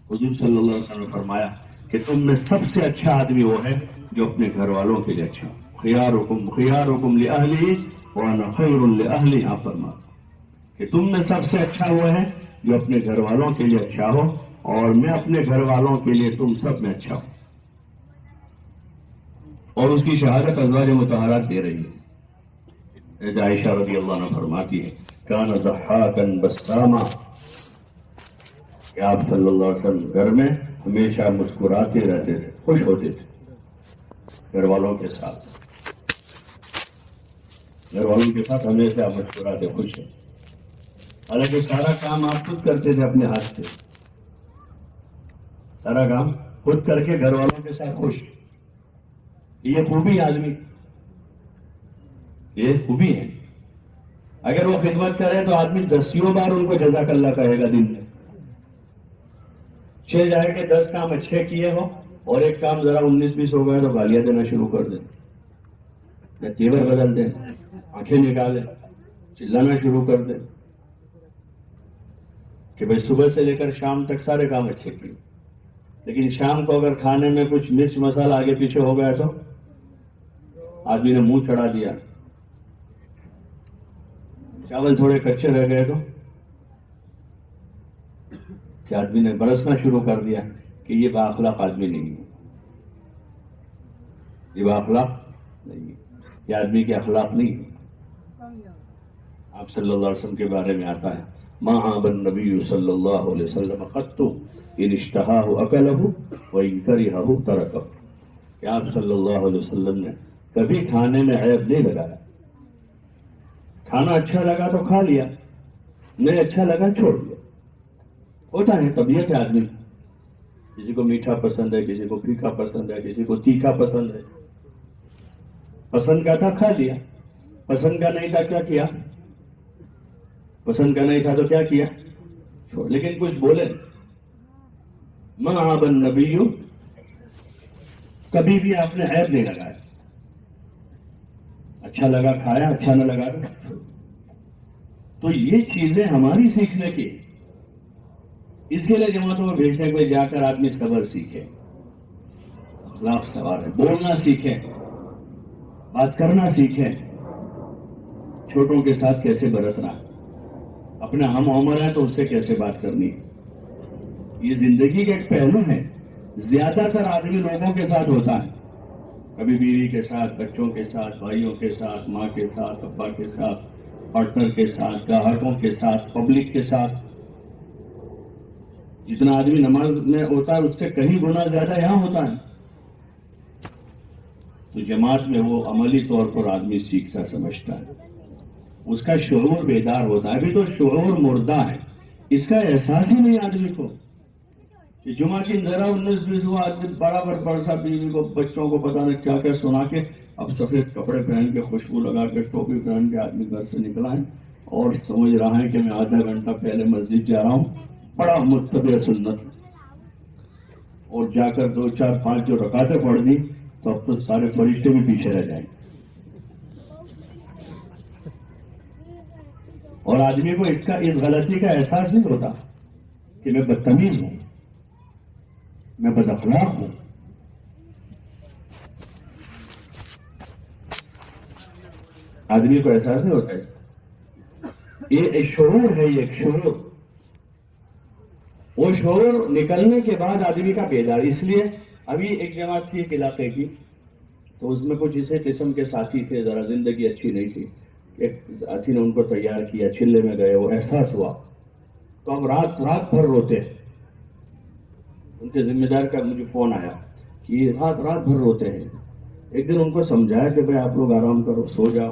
حضور صلی اللہ علیہ وسلم نے فرمایا کہ تم میں سب سے اچھا آدمی وہ ہے جو اپنے گھر والوں کے لیے اچھا ہو۔ خیارکم لأہلہ وانا خیر لأہلی، آپ فرماتے کہ تم میں سب سے اچھا وہ ہے جو اپنے گھر والوں کے لیے اچھا ہو، اور میں اپنے گھر والوں کے لیے تم سب میں اچھا ہوں۔ اور اس کی شہادت ازواج مطہرات دے رہی ہے۔ عائشہ رضی اللہ عنہ فرماتی ہے کان ضحاکا بساما، کہ آپ صلی اللہ علیہ وسلم گھر میں ہمیشہ مسکراتے رہتے تھے، خوش ہوتے تھے گھر والوں کے ساتھ، گھر والوں کے ساتھ ہمیشہ مسکراتے، خوش ہیں۔ حالانکہ سارا کام آپ خود کرتے تھے اپنے ہاتھ سے، سارا کام خود کر کے گھر والوں کے ساتھ خوش۔ یہ خوبی آدمی، یہ خوبی ہے۔ اگر وہ خدمت کرے تو آدمی 10 بار ان کو جزاک اللہ کہے گا دن میں، 6 جائے کہ 10 کام اچھے کیے ہو اور ایک کام ذرا 19-20 ہو گئے تو گالیاں دینا شروع کر دیں، یا تیور بدل دیں، آنکھیں نکالیں، چلانا شروع کر دیں کہ بھائی صبح سے لے کر شام تک سارے کام اچھے کیے، لیکن شام کو اگر کھانے میں کچھ مرچ مسالہ آگے پیچھے ہو گیا تو آدمی نے منہ چڑھا دیا، چاول تھوڑے کچے رہ گئے تو کہ آدمی نے برسنا شروع کر دیا کہ یہ بااخلاق آدمی نہیں ہے، یہ بااخلاق نہیں ہے، یہ آدمی کے اخلاق نہیں ہے۔ آپ صلی اللہ علیہ وسلم کے بارے میں آتا ہے ما عاب النبی صلی اللہ علیہ وسلم قط ان اشتہاہ اکلہ وان کرہہ ترکہ، کہ آپ صلی اللہ علیہ وسلم نے کبھی کھانے میں عیب نہیں لگایا، کھانا اچھا لگا تو کھا لیا، نہیں اچھا لگا چھوڑ دیا۔ ہوتا ہے، طبیعت ہے آدمی، کسی کو میٹھا پسند ہے، کسی کو پھیکا پسند ہے، کسی کو تیکھا پسند ہے، پسند کا تھا کھا لیا، پسند کا نہیں تھا کیا کیا، پسند کا نہیں تھا تو کیا کیا، چھوڑ۔ لیکن کچھ بولے ما عاب النبی، کبھی بھی آپ نے عیب نہیں لگایا، اچھا لگا کھایا، اچھا نہ لگا تو یہ چیزیں ہماری سیکھنے کی، اس کے لیے جماعتوں میں بھیجنے کے جا کر آدمی صبر سیکھے، اخلاق سوارے، بولنا سیکھے، بات کرنا سیکھے، چھوٹوں کے ساتھ کیسے برتنا، اپنے ہم عمر ہے تو اس سے کیسے بات کرنی۔ یہ زندگی کا ایک پہلو ہے، زیادہ تر آدمی لوگوں کے ساتھ ہوتا ہے، کبھی بیوی کے ساتھ، بچوں کے ساتھ، بھائیوں کے ساتھ، ماں کے ساتھ، ابا کے ساتھ، پارٹنر کے ساتھ، گاہکوں کے ساتھ، پبلک کے ساتھ۔ جتنا آدمی نماز میں ہوتا ہے اس سے کہیں گنا زیادہ یہاں ہوتا ہے۔ تو جماعت میں وہ عملی طور پر آدمی سیکھتا سمجھتا ہے، اس کا شعور بیدار ہوتا ہے۔ ابھی تو شعور مردہ ہے، اس کا احساس ہی نہیں آدمی کو کہ جمعہ کی ذرا 19-20 ہوا آدمی برابر برسا بیوی کو بچوں کو پتا نہیں کیا کیا سنا کے اب سفید کپڑے پہن کے خوشبو لگا کے ٹوپی پہن کے آدمی گھر سے نکلا ہے اور سمجھ رہا ہے کہ میں آدھا گھنٹہ پہلے مسجد جا رہا ہوں، بڑا متبع سنت، اور جا کر 2 4 5 جو رکعتیں پڑھ دی تو اب تو سارے فرشتے بھی پیچھے رہ جائیں گے. اور آدمی کو اس غلطی کا احساس نہیں ہوتا کہ میں بدتمیز ہوں، میں بد اخلاق ہوں. آدمی کو احساس نہیں ہوتا. یہ ایک شعور ہے، یہ ایک شعور. وہ شعور نکلنے کے بعد آدمی کا بیدار. اس لیے ابھی ایک جماعت تھی ایک علاقے کی، تو اس میں کچھ اسی قسم کے ساتھی تھے، ذرا زندگی اچھی نہیں تھی. ایک ساتھی نے ان کو تیار کیا، چلے میں گئے، وہ احساس ہوا تو اب رات بھر روتے. ان کے ذمہ دار کا مجھے فون آیا کہ یہ رات بھر روتے ہیں. ایک دن ان کو سمجھایا کہ بھائی آپ لوگ آرام کرو، سو جاؤ.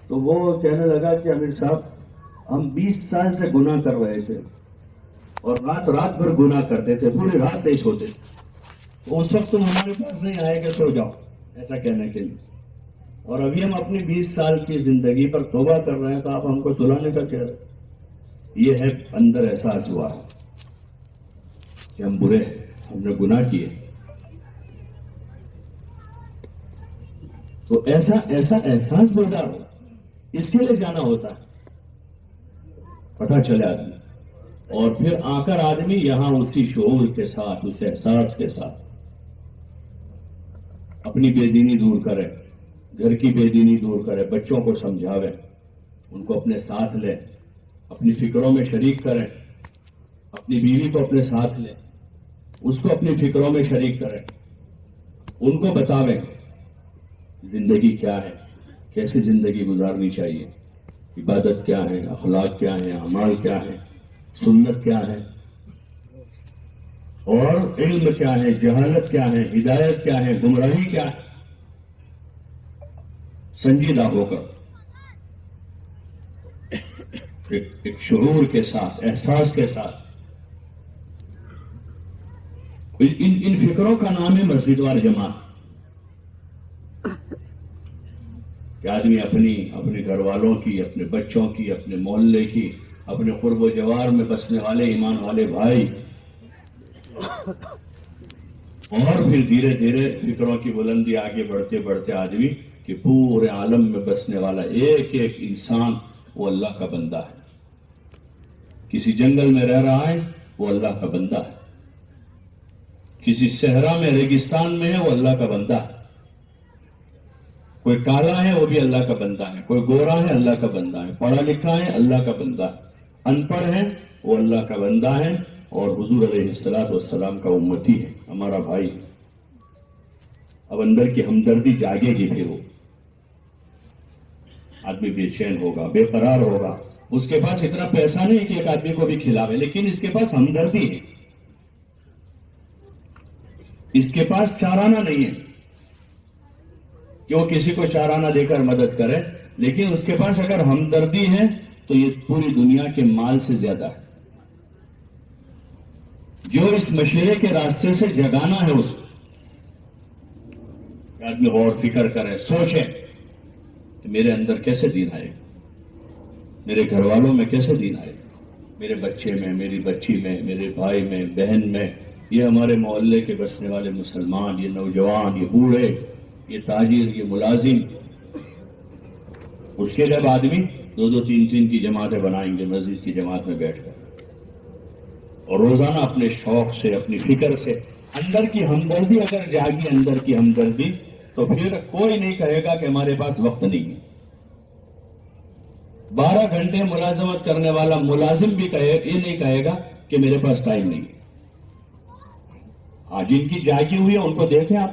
تو وہ کہنے لگا کہ امیر صاحب ہم 20 سال سے گناہ کر رہے تھے اور رات بھر گناہ کرتے تھے، پوری رات نہیں سوتے. تو اس وقت تم ہمارے پاس نہیں آئے کہ سو جاؤ ایسا کہنے کے لیے، اور ابھی ہم اپنی 20 سال کی زندگی پر توبہ کر رہے ہیں تو آپ ہم کو سلانے کا کہہ رہے. یہ ہے اندر احساس ہوا کہ ہم برے ہیں، ہم نے گناہ کیے. تو ایسا احساس بیدار ہو، اس کے لیے جانا ہوتا ہے، پتہ چلے آدمی. اور پھر آ کر آدمی یہاں اسی شعور کے ساتھ، اس احساس کے ساتھ اپنی بے دینی دور کرے، گھر کی بے دینی دور کرے، بچوں کو سمجھاوے، ان کو اپنے ساتھ لے، اپنی فکروں میں شریک کرے، اپنی بیوی کو اپنے ساتھ لے، اس کو اپنی فکروں میں شریک کرے، ان کو بتاوے زندگی کیا ہے، کیسے زندگی گزارنی چاہیے، عبادت کیا ہے، اخلاق کیا ہے، اعمال کیا ہے، سنت کیا ہے، اور علم کیا ہے، جہالت کیا ہے، ہدایت کیا ہے، گمراہی کیا ہے. سنجیدہ ہو کر ایک شعور کے ساتھ، احساس کے ساتھ. ان فکروں کا نام ہے مسجد وال جماعت. کہ آدمی اپنے گھر والوں کی، اپنے بچوں کی، اپنے محلے کی، اپنے قرب و جوار میں بسنے والے ایمان والے بھائی، اور پھر دھیرے دھیرے فکروں کی بلندی آگے بڑھتے بڑھتے آدمی کہ پورے عالم میں بسنے والا ایک ایک انسان وہ اللہ کا بندہ ہے. کسی جنگل میں رہ رہا ہے وہ اللہ کا بندہ ہے، کسی صحرا میں ریگستان میں ہے وہ اللہ کا بندہ ہے، کوئی کالا ہے وہ بھی اللہ کا بندہ ہے، کوئی گورا ہے اللہ کا بندہ ہے، پڑھا لکھا ہے اللہ کا بندہ ہے، ان پڑھ ہے وہ اللہ کا بندہ ہے، اور حضور علیہ الصلوۃ والسلام کا امتی ہے، ہمارا بھائی. اب اندر کی ہمدردی جاگے گی، پھر وہ آدمی بے چین ہوگا، بے قرار ہوگا. اس کے پاس اتنا پیسہ نہیں کہ ایک آدمی کو بھی کھلاوے، لیکن اس کے پاس ہمدردی ہے، اس کے پاس چارانہ نہیں ہے کہ وہ کسی کو چارانہ دے کر مدد کرے، لیکن اس کے پاس اگر ہمدردی ہے تو یہ پوری دنیا کے مال سے زیادہ ہے. جو اس مشورے کے راستے سے جگانا ہے اس کو، آدمی غور فکر کرے، سوچے کہ میرے اندر کیسے دین آئے، میرے گھر والوں میں کیسے دین آئے، میرے بچے میں، میری بچی میں، میرے بھائی میں، بہن میں، یہ ہمارے محلے کے بسنے والے مسلمان، یہ نوجوان، یہ بوڑھے، یہ تاجر، یہ ملازم. اس کے جب آدمی 2 3 کی جماعتیں بنائیں گے مسجد کی جماعت میں بیٹھ کر، اور روزانہ اپنے شوق سے، اپنی فکر سے اندر کی ہمدردی اگر جاگی، اندر کی ہمدردی، تو پھر کوئی نہیں کہے گا کہ ہمارے پاس وقت نہیں ہے. 12 گھنٹے ملازمت کرنے والا ملازم بھی یہ نہیں کہے گا کہ میرے پاس ٹائم نہیں ہے. ہاں، جن کی جاگی ہوئی ہے ان کو دیکھیں آپ،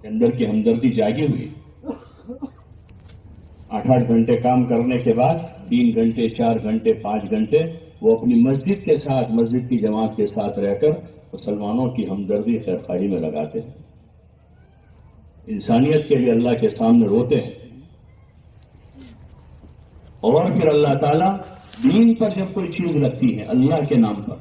اندر کی ہمدردی جاگی ہوئی. 8 گھنٹے کام کرنے کے بعد 3 گھنٹے، 4 گھنٹے، 5 گھنٹے وہ اپنی مسجد کے ساتھ، مسجد کی جماعت کے ساتھ رہ کر مسلمانوں کی ہمدردی، خیرخواہی میں لگاتے ہیں. انسانیت کے لیے اللہ کے سامنے روتے ہیں. اور پھر اللہ تعالیٰ دین پر جب کوئی چیز لگتی ہے اللہ کے نام پر،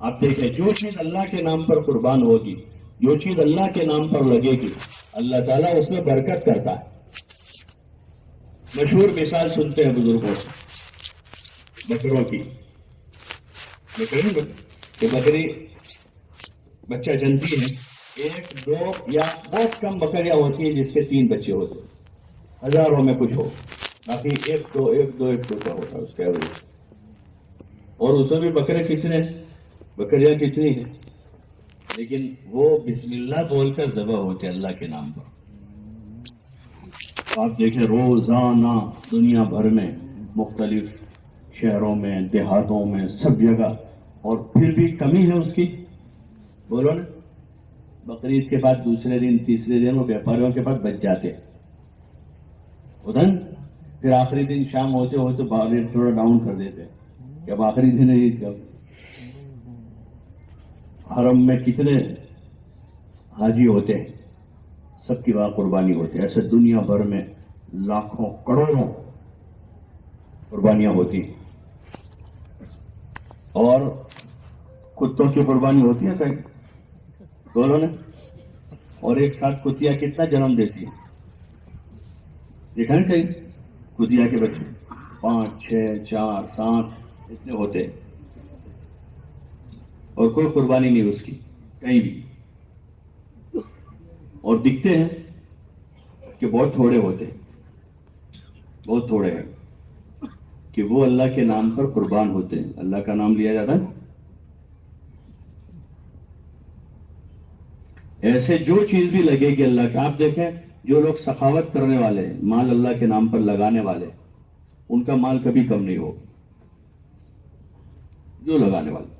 آپ دیکھیں جو چیز اللہ کے نام پر قربان ہوگی، جو چیز اللہ کے نام پر لگے گی، اللہ تعالیٰ اس میں برکت کرتا ہے. مشہور مثال سنتے ہیں بزرگوں سے بکروں کی. کہ بکری بچہ جنتی ہے، ایک دو یا بہت کم بکریاں ہوتی ہیں جس کے 3 بچے ہوتے ہیں، ہزاروں میں کچھ ہو، باقی ایک دو کا ہوتا ہے اس کا ایوریج. اور اس میں بھی بکریاں کتنی ہیں، لیکن وہ بسم اللہ بول کر ذبح ہوتے ہیں اللہ کے نام پر. آپ دیکھیں روزانہ دنیا بھر میں مختلف شہروں میں، دیہاتوں میں، سب جگہ، اور پھر بھی کمی ہے اس کی. بولو نا، بقرعید کے بعد دوسرے دن تیسرے دن وہ بیپاریوں کے پاس بچ جاتے ادھر، پھر آخری دن شام ہوتے ہوتے ریٹ تھوڑا ڈاؤن کر دیتے کہ اب آخری دن ہے عید کا. حرم میں کتنے حاجی ہوتے ہیں، سب کی وہاں قربانی ہوتی ہے. ایسے دنیا بھر میں لاکھوں کروڑوں قربانیاں ہوتی ہیں. اور کتوں کی قربانی ہوتی ہے کہیں بولو نے، اور ایک ساتھ کتیا کتنا جنم دیتی ہے، دیکھا نا کہیں کتیا کے بچے 5 6 4 7 اتنے ہوتے ہیں، اور کوئی قربانی نہیں اس کی کہیں بھی. اور دکھتے ہیں کہ بہت تھوڑے ہوتے ہیں، بہت تھوڑے ہیں کہ وہ اللہ کے نام پر قربان ہوتے ہیں. اللہ کا نام لیا جاتا ہے. ایسے جو چیز بھی لگے گی اللہ کا، آپ دیکھیں جو لوگ سخاوت کرنے والے ہیں، مال اللہ کے نام پر لگانے والے، ان کا مال کبھی کم نہیں ہوگا. جو لگانے والے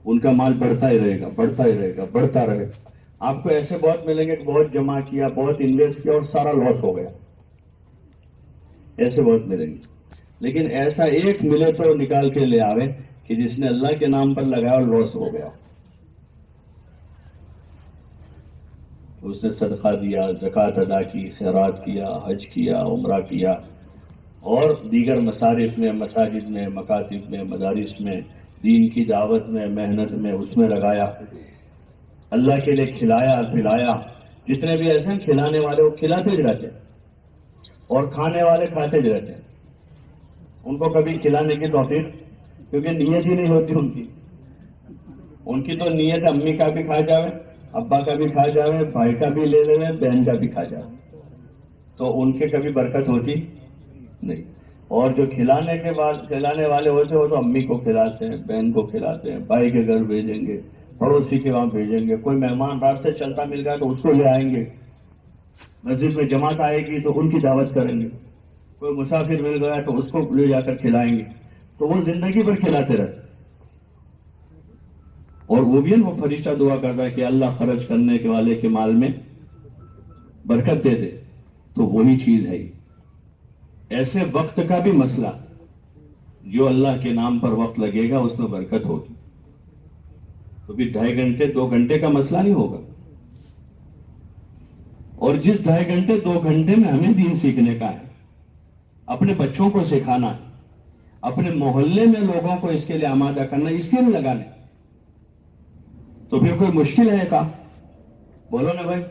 ان کا مال بڑھتا ہی رہے گا، بڑھتا ہی رہے گا، بڑھتا رہے گا. آپ کو ایسے بہت ملیں گے کہ بہت جمع کیا، بہت انویسٹ کیا اور سارا لاس ہو گیا، ایسے بہت ملیں گے. لیکن ایسا ایک ملے تو نکال کے لے آوے کہ جس نے اللہ کے نام پر لگایا اور لاس ہو گیا. اس نے صدقہ دیا، زکوٰۃ ادا کی، خیرات کیا، حج کیا، عمرہ کیا، اور دیگر مصارف میں، مساجد میں، مکاتب میں، مدارس میں، دین کی دعوت میں، محنت میں، اس میں لگایا، اللہ کے لیے کھلایا پلایا. جتنے بھی ایسے ہیں کھلانے والے وہ کھلاتے ہی رہتے ہیں، اور کھانے والے کھاتے ہی رہتے ہیں. ان کو کبھی کھلانے کی توفیق، کیونکہ نیت ہی نہیں ہوتی ان کی تو نیت امی کا بھی کھا جاوے، ابا کا بھی کھا جاوے، بھائی کا بھی لے لے، بہن کا بھی کھا جاوے، تو ان کے کبھی برکت ہوتی نہیں. اور جو کھلانے والے ہوتے وہ تو امی کو کھلاتے ہیں، بہن کو کھلاتے ہیں، بھائی کے گھر بھیجیں گے، پڑوسی کے وہاں بھیجیں گے، کوئی مہمان راستے چلتا مل گیا تو اس کو لے آئیں گے، مسجد میں جماعت آئے گی تو ان کی دعوت کریں گے، کوئی مسافر مل گیا تو اس کو لے جا کر کھلائیں گے. تو وہ زندگی بھر کھلاتے رہتے. اور وہ بھی وہ فرشتہ دعا کرتا ہے کہ اللہ خرچ کرنے کے والے کے مال میں برکت دے دے. تو وہی چیز ہے. ایسے وقت کا بھی مسئلہ، جو اللہ کے نام پر وقت لگے گا اس میں برکت ہوگی. تو بھی 2.5 گھنٹے 2 گھنٹے کا مسئلہ نہیں ہوگا. اور جس 2.5 گھنٹے 2 گھنٹے میں ہمیں دین سیکھنے کا ہے، اپنے بچوں کو سکھانا ہے، اپنے محلے میں لوگوں کو اس کے لیے آمادہ کرنا، اس کے لیے لگانا، تو پھر کوئی مشکل ہے کام؟ بولو نا بھائی،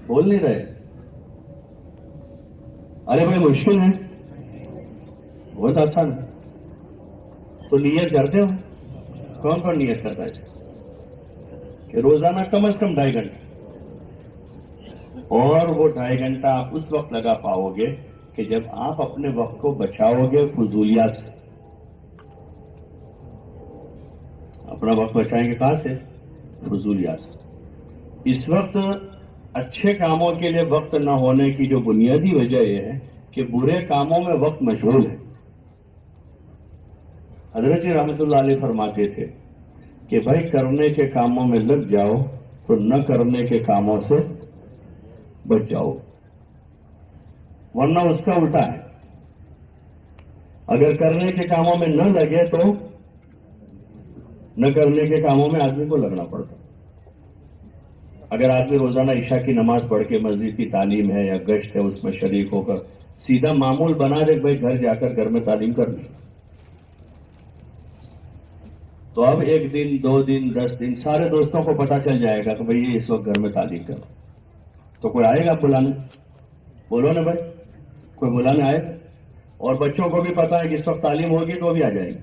بول نہیں رہے. ارے بھائی مشکل ہے، بہت آسان ہے. تو نیت کرتے ہو؟ کون کون نیت کرتا ہے کہ روزانہ کم از کم 2.5 گھنٹے، اور وہ 2.5 گھنٹہ آپ اس وقت لگا پاؤ گے کہ جب آپ اپنے وقت کو بچاؤ گے فضولیات سے. اپنا وقت بچائیں گے کہاں سے؟ فضولیات سے. اس وقت اچھے کاموں کے لیے وقت نہ ہونے کی جو بنیادی وجہ یہ ہے کہ برے کاموں میں وقت مشغول ہے. حضرت جی رحمت اللہ علیہ فرماتے تھے کہ بھائی کرنے کے کاموں میں لگ جاؤ تو نہ کرنے کے کاموں سے بچ جاؤ، ورنہ اس کا الٹا ہے. اگر کرنے کے کاموں میں نہ لگے تو نہ کرنے کے کاموں میں آدمی کو لگنا پڑتا. اگر آدمی روزانہ عشاء کی نماز پڑھ کے مسجد کی تعلیم ہے یا گشت ہے اس میں شریک ہو کر سیدھا معمول بنا دے بھائی گھر جا کر گھر میں تعلیم کرنی. تو اب 1 دن 2 دن 10 دن سارے دوستوں کو پتا چل جائے گا کہ بھائی یہ اس وقت گھر میں تعلیم کرو, تو کوئی آئے گا بلانے؟ بولو نا بھائی, کوئی بلانے آئے گا؟ اور بچوں کو بھی پتا ہے کہ اس وقت تعلیم ہوگی تو وہ بھی آ جائے گی.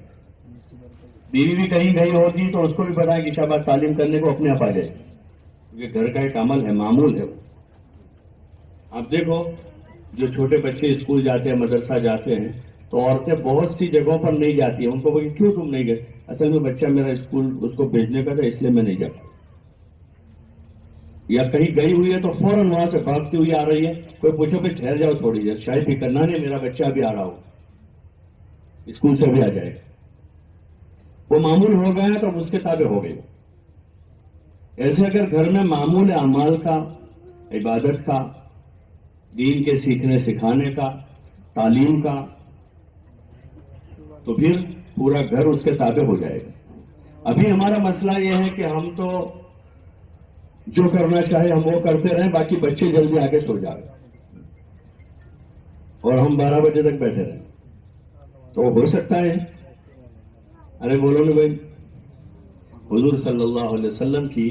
بیوی بھی کہیں گئی ہوگی تو اس کو بھی پتا ہے کہ شاباش تعلیم کرنے کو اپنے آپ آ جائے گی, کیونکہ گھر کا ایک عمل ہے, معمول ہے وہ. آپ دیکھو جو چھوٹے بچے اسکول جاتے ہیں, مدرسہ جاتے ہیں, تو عورتیں بہت سی جگہوں پر نہیں جاتی ہیں. ان کو بولے کیوں تم نہیں گئے؟ اصل میں بچہ میرا اسکول اس کو بھیجنے کا تھا اس لیے میں نہیں جاتا. یا کہیں گئی ہوئی ہے تو فوراً وہاں سے بھاگتی ہوئی آ رہی ہے, کوئی پوچھو کہ ٹھہر جاؤ تھوڑی دیر, شاید فکر نہ نہیں میرا بچہ ابھی آ رہا ہو, اسکول سے بھی آ جائے گا. وہ معمول ہو گیا ہے تو اس کے تابع ہو گئی. ایسے اگر گھر میں معمول اعمال کا, عبادت کا, دین کے سیکھنے سکھانے کا, تعلیم کا, تو پھر پورا گھر اس کے تابع ہو جائے گا. ابھی ہمارا مسئلہ یہ ہے کہ ہم تو جو کرنا چاہے ہم وہ کرتے رہیں, باقی بچے جلدی آگے سو جائیں اور ہم 12 بجے تک بیٹھے رہیں. تو ہو سکتا ہے؟ ارے بولو نا بھائی. حضور صلی اللہ علیہ وسلم کی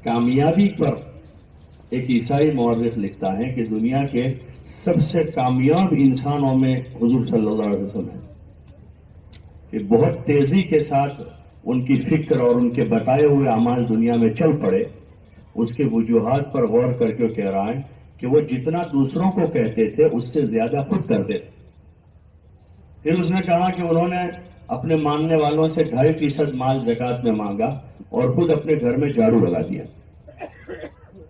کامیابی پر ایک عیسائی مورخ لکھتا ہے کہ دنیا کے سب سے کامیاب انسانوں میں حضور صلی اللہ علیہ وسلم ہے. کہ بہت تیزی کے ساتھ ان کی فکر اور ان کے بتائے ہوئے اعمال دنیا میں چل پڑے. اس کے وجوہات پر غور کر کے کہہ رہا ہے کہ وہ جتنا دوسروں کو کہتے تھے اس سے زیادہ خود کرتے تھے. پھر اس نے کہا کہ انہوں نے اپنے ماننے والوں سے 2.5% مال زکات میں مانگا اور خود اپنے گھر میں جھاڑو لگا دیا.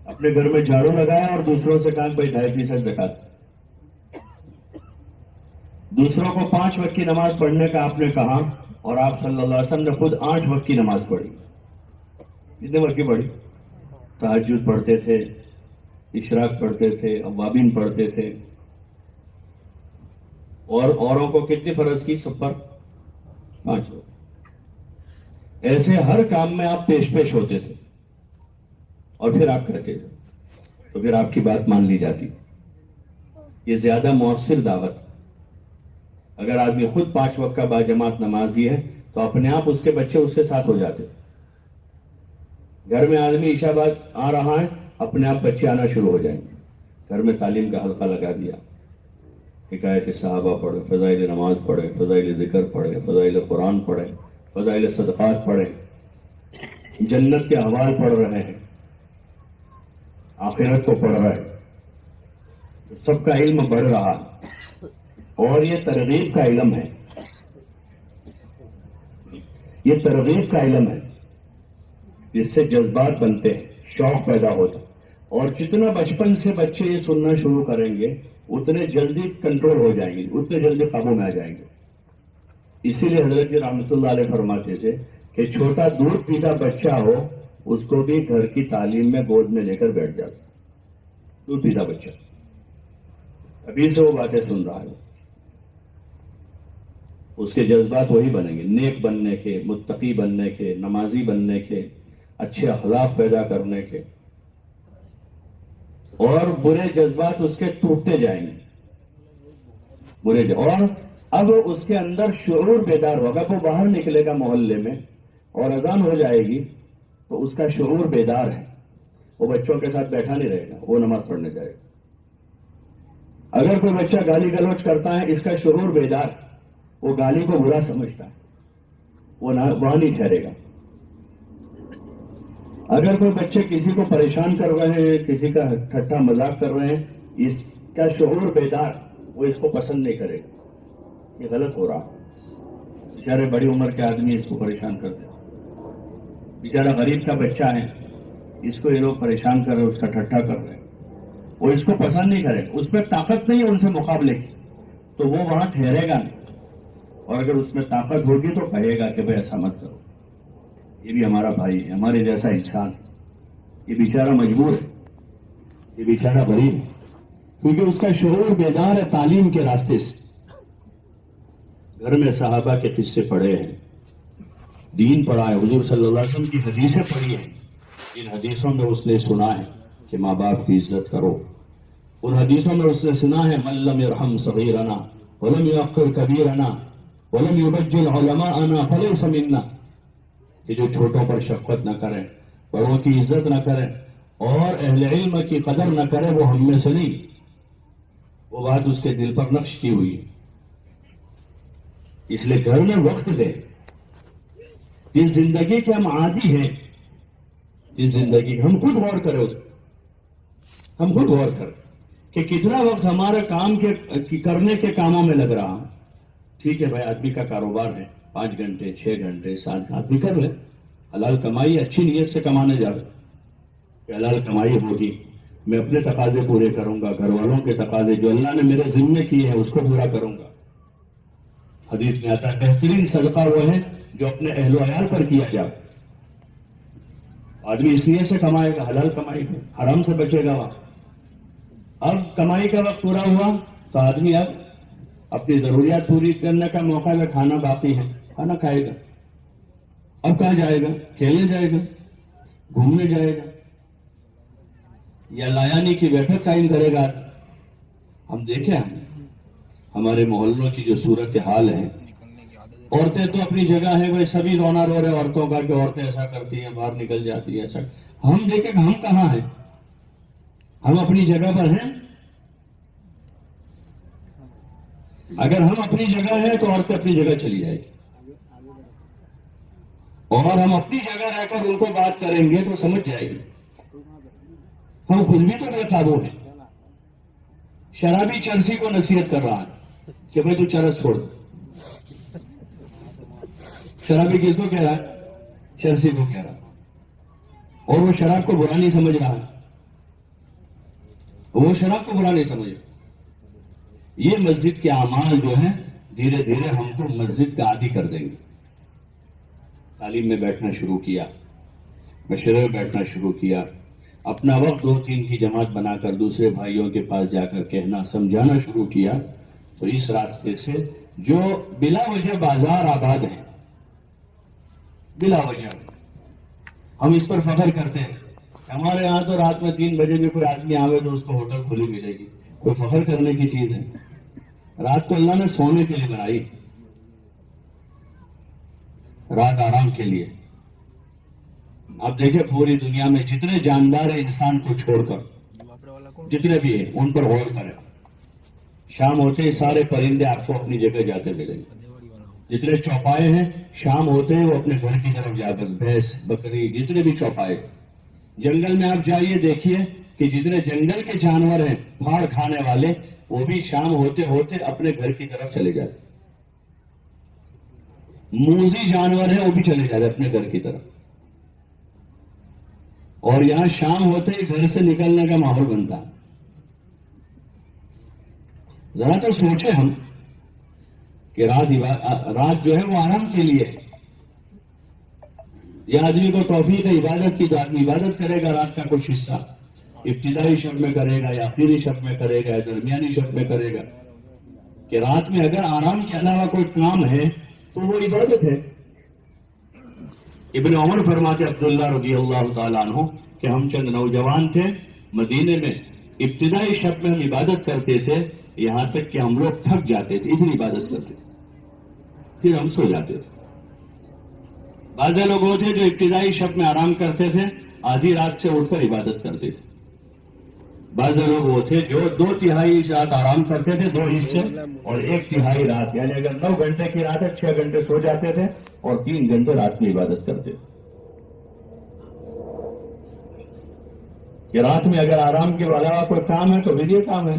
اپنے گھر میں جھاڑو لگایا اور دوسروں سے کہا بھائی 2.5% زکات. دوسروں کو 5 وقت کی نماز پڑھنے کا آپ نے کہا اور آپ صلی اللہ علیہ وسلم نے خود 8 وقت کی نماز پڑھی. کتنے وقت کی پڑھی؟ تہجد پڑھتے تھے, اشراق پڑھتے تھے, اوابین پڑھتے تھے. اور اوروں کو کتنی فرض کی؟ سب پر 5 وقت. ایسے ہر کام میں آپ پیش ہوتے تھے اور پھر آپ کرتے تھے, تو پھر آپ کی بات مان لی جاتی. یہ زیادہ مؤثر دعوت. اگر آدمی خود 5 وقت کا باجماعت نمازی ہے تو اپنے آپ اس کے بچے اس کے ساتھ ہو جاتے. گھر میں آدمی عشاء بعد آ رہا ہے, اپنے آپ بچے آنا شروع ہو جائیں گے. گھر میں تعلیم کا حلقہ لگا دیا, حکایت صحابہ پڑھے, فضائل نماز پڑھے, فضائل ذکر پڑھے, فضائل قرآن پڑھے, فضائل صدقات پڑھے, جنت کے احوال پڑھ رہے ہیں, آخرت کو پڑھ رہے ہیں. سب کا علم بڑھ رہا ہے اور یہ ترغیب کا علم ہے. یہ ترغیب کا علم ہے جس سے جذبات بنتے ہیں, شوق پیدا ہوتا. اور جتنا بچپن سے بچے یہ سننا شروع کریں گے اتنے جلدی کنٹرول ہو جائیں گے, اتنے جلدی قابو میں آ جائیں گے. اسی لیے حضرت جی رحمۃ اللہ علیہ فرماتے تھے کہ چھوٹا دودھ پیتا بچہ ہو اس کو بھی گھر کی تعلیم میں گود میں لے کر بیٹھ جاتا. دودھ پیتا بچہ ابھی سے وہ باتیں سن رہا ہے, اس کے جذبات وہی بنیں گے, نیک بننے کے, متقی بننے کے, نمازی بننے کے, اچھے اخلاق پیدا کرنے کے. اور برے جذبات اس کے ٹوٹتے جائیں گے, اور اب اس کے اندر شعور بیدار ہوگا. وہ باہر نکلے گا محلے میں اور اذان ہو جائے گی تو اس کا شعور بیدار ہے, وہ بچوں کے ساتھ بیٹھا نہیں رہے گا, وہ نماز پڑھنے جائے گا. اگر کوئی بچہ گالی گلوچ کرتا ہے, اس کا شعور بیدار, وہ گالی کو برا سمجھتا ہے, وہ وہاں نہیں ٹھہرے گا. اگر کوئی بچے کسی کو پریشان کر رہے ہیں, کسی کا ٹھٹھا مذاق کر رہے ہیں, اس کا شعور بیدار, وہ اس کو پسند نہیں کرے گا, یہ غلط ہو رہا. بیچارے بڑی عمر کے آدمی اس کو پریشان کرتے ہیں, بیچارہ غریب کا بچہ ہے, اس کو یہ لوگ پریشان کر رہے ہیں, اس کا ٹھٹھا کر رہے ہیں, وہ اس کو پسند نہیں کرے. اس میں طاقت نہیں ہے ان سے مقابلے کی, تو وہ وہاں ٹھہرے گا نہیں. اور اگر اس میں طاقت ہوگی تو کہے گا کہ بھائی ایسا مت کرو, یہ بھی ہمارا بھائی ہے, ہمارے جیسا انسان ہے, یہ بیچارہ مجبور ہے, یہ بیچارہ غریب ہے, کیونکہ اس کا شعور بیدار ہے تعلیم کے راستے سے. گھر میں صحابہ کے قصے پڑھے ہیں, دین پڑھا ہے, حضور صلی اللہ علیہ وسلم کی حدیثیں پڑھی ہیں. ان حدیثوں میں اس نے سنا ہے کہ ماں باپ کی عزت کرو, ان حدیثوں میں اس نے سنا ہے من لم یرحم صغیرنا ولم یوقر کبیرنا ولم یبجل علماءنا فلیس منا، کہ جو چھوٹوں پر شفقت نہ کریں، بڑوں کی عزت نہ کریں اور اہل علم کی قدر نہ کرے، وہ ہم میں سے نہیں۔ وہ بات اس کے دل پر نقش کی ہوئی ہے۔ اس لیے گھر میں وقت دیں۔ جس زندگی کے ہم عادی ہیں، جس زندگی ہم خود غور کریں، اس ہم خود غور کریں کہ کتنا وقت ہمارے کام کے کرنے کے کاموں میں لگ رہا۔ ٹھیک ہے بھائی، آدمی کا کاروبار ہے، 5 گھنٹے 6 گھنٹے 7 آدمی کر لے، حلال کمائی، اچھی نیت سے کمانے جا رہے کہ حلال کمائی ہوگی، میں اپنے تقاضے پورے کروں گا، گھر والوں کے تقاضے جو اللہ نے میرے ذمے کیے ہیں اس کو پورا کروں گا۔ حدیث میں آتا ہے بہترین صدقہ وہ ہے جو اپنے اہل و عیال پر کیا جائے۔ آدمی اس نیت سے کمائے گا، حلال کمائی گا، حرام سے بچے گا۔ اب کمائی کا وقت پورا ہوا تو آدمی اب اپنی ضروریات پوری کرنے کا موقع ہے، کھانا باقی ہے، کھانا کھائے گا۔ اب کہاں جائے گا؟ کھیلنے جائے گا، گھومنے جائے گا، یا لایانی کی بیٹھک قائم کرے گا۔ ہم دیکھیں ہمارے محلوں کی جو صورت حال ہے، عورتیں تو اپنی جگہ ہے، وہ سبھی رونا رو رہے عورتوں کا کہ عورتیں ایسا کرتی ہیں، باہر نکل جاتی ہیں ایسا۔ ہم دیکھیں کہ ہم کہاں ہیں؟ ہم اپنی جگہ پر ہیں؟ اگر ہم اپنی جگہ ہیں تو عورتیں اپنی جگہ چلی جائے گی، اور ہم اپنی جگہ رہ کر ان کو بات کریں گے تو سمجھ جائے گی۔ ہم خود بھی تو بے قابو ہیں۔ شرابی چرسی کو نصیحت کر رہا ہے کہ بھائی تو چرس چھوڑ۔ شرابی کس کو کہہ رہا ہے؟ چرسی کو کہہ رہا ہے، اور وہ شراب کو برا نہیں سمجھ رہا ہے، وہ شراب کو برا نہیں سمجھ رہا۔ یہ مسجد کے اعمال جو ہیں دھیرے دھیرے ہم کو مسجد کا عادی کر دیں گے۔ تعلیم میں بیٹھنا شروع کیا، مشورے میں بیٹھنا شروع کیا، اپنا وقت 2-3 کی جماعت بنا کر دوسرے بھائیوں کے پاس جا کر کہنا سمجھانا شروع کیا، تو اس راستے سے جو بلا وجہ بازار آباد ہیں، بلا وجہ ہم اس پر فخر کرتے ہیں۔ ہمارے ہاں تو رات میں 3 بجے بھی کوئی آدمی آوے تو اس کو ہوٹل کھلی ملے گی، کوئی فخر کرنے کی چیز ہے؟ رات کو اللہ نے سونے کے لیے بنائی، رات آرام کے لیے۔ آپ دیکھیں پوری دنیا میں جتنے جاندار ہیں انسان کو چھوڑ کر، جتنے بھی ہیں ان پر غور کریں۔ شام ہوتے ہی سارے پرندے آپ کو اپنی جگہ جاتے ملیں گے۔ جتنے چوپائے ہیں شام ہوتے ہیں وہ اپنے گھر کی طرف جا کر، بھینس بکری جتنے بھی چوپائے۔ جنگل میں آپ جائیے دیکھیے کہ جتنے جنگل کے جانور ہیں پھاڑ کھانے والے، وہ بھی شام ہوتے ہوتے اپنے گھر کی طرف چلے جاتے۔ موذی جانور ہیں وہ بھی چلے جاتے اپنے گھر کی طرف، اور یہاں شام ہوتے ہی گھر سے نکلنے کا ماحول بنتا۔ ذرا تو سوچیں ہم کہ رات جو ہے وہ آرام کے لیے ہے۔ یہ آدمی کو توفیق ہے عبادت کی تو آدمی عبادت کرے گا، رات کا کچھ حصہ ابتدائی شب میں کرے گا یا آخری شب میں کرے گا یا درمیانی شب میں کرے گا۔ کہ رات میں اگر آرام کے علاوہ کوئی کام ہے تو وہ عبادت ہے۔ ابن عمر فرماتے عبداللہ رضی اللہ تعالیٰ عنہ کہ ہم چند نوجوان تھے مدینے میں، ابتدائی شب میں ہم عبادت کرتے تھے، یہاں تک کہ ہم لوگ تھک جاتے تھے، اتنی عبادت کرتے تھے، پھر ہم سو جاتے تھے۔ بعض لوگ وہ تھے جو ابتدائی شب میں آرام کرتے تھے، آدھی رات سے اٹھ کر عبادت کرتے تھے۔ بعض لوگ وہ تھے جو 2/3 رات آرام کرتے تھے، 2 حصے، اور 1/3 رات، یعنی اگر 9 گھنٹے کی رات ہے 6 گھنٹے سو جاتے تھے اور 3 گھنٹے رات میں عبادت کرتے تھے۔ کہ رات میں اگر آرام کے علاوہ کوئی کام ہے تو پھر یہ کام ہے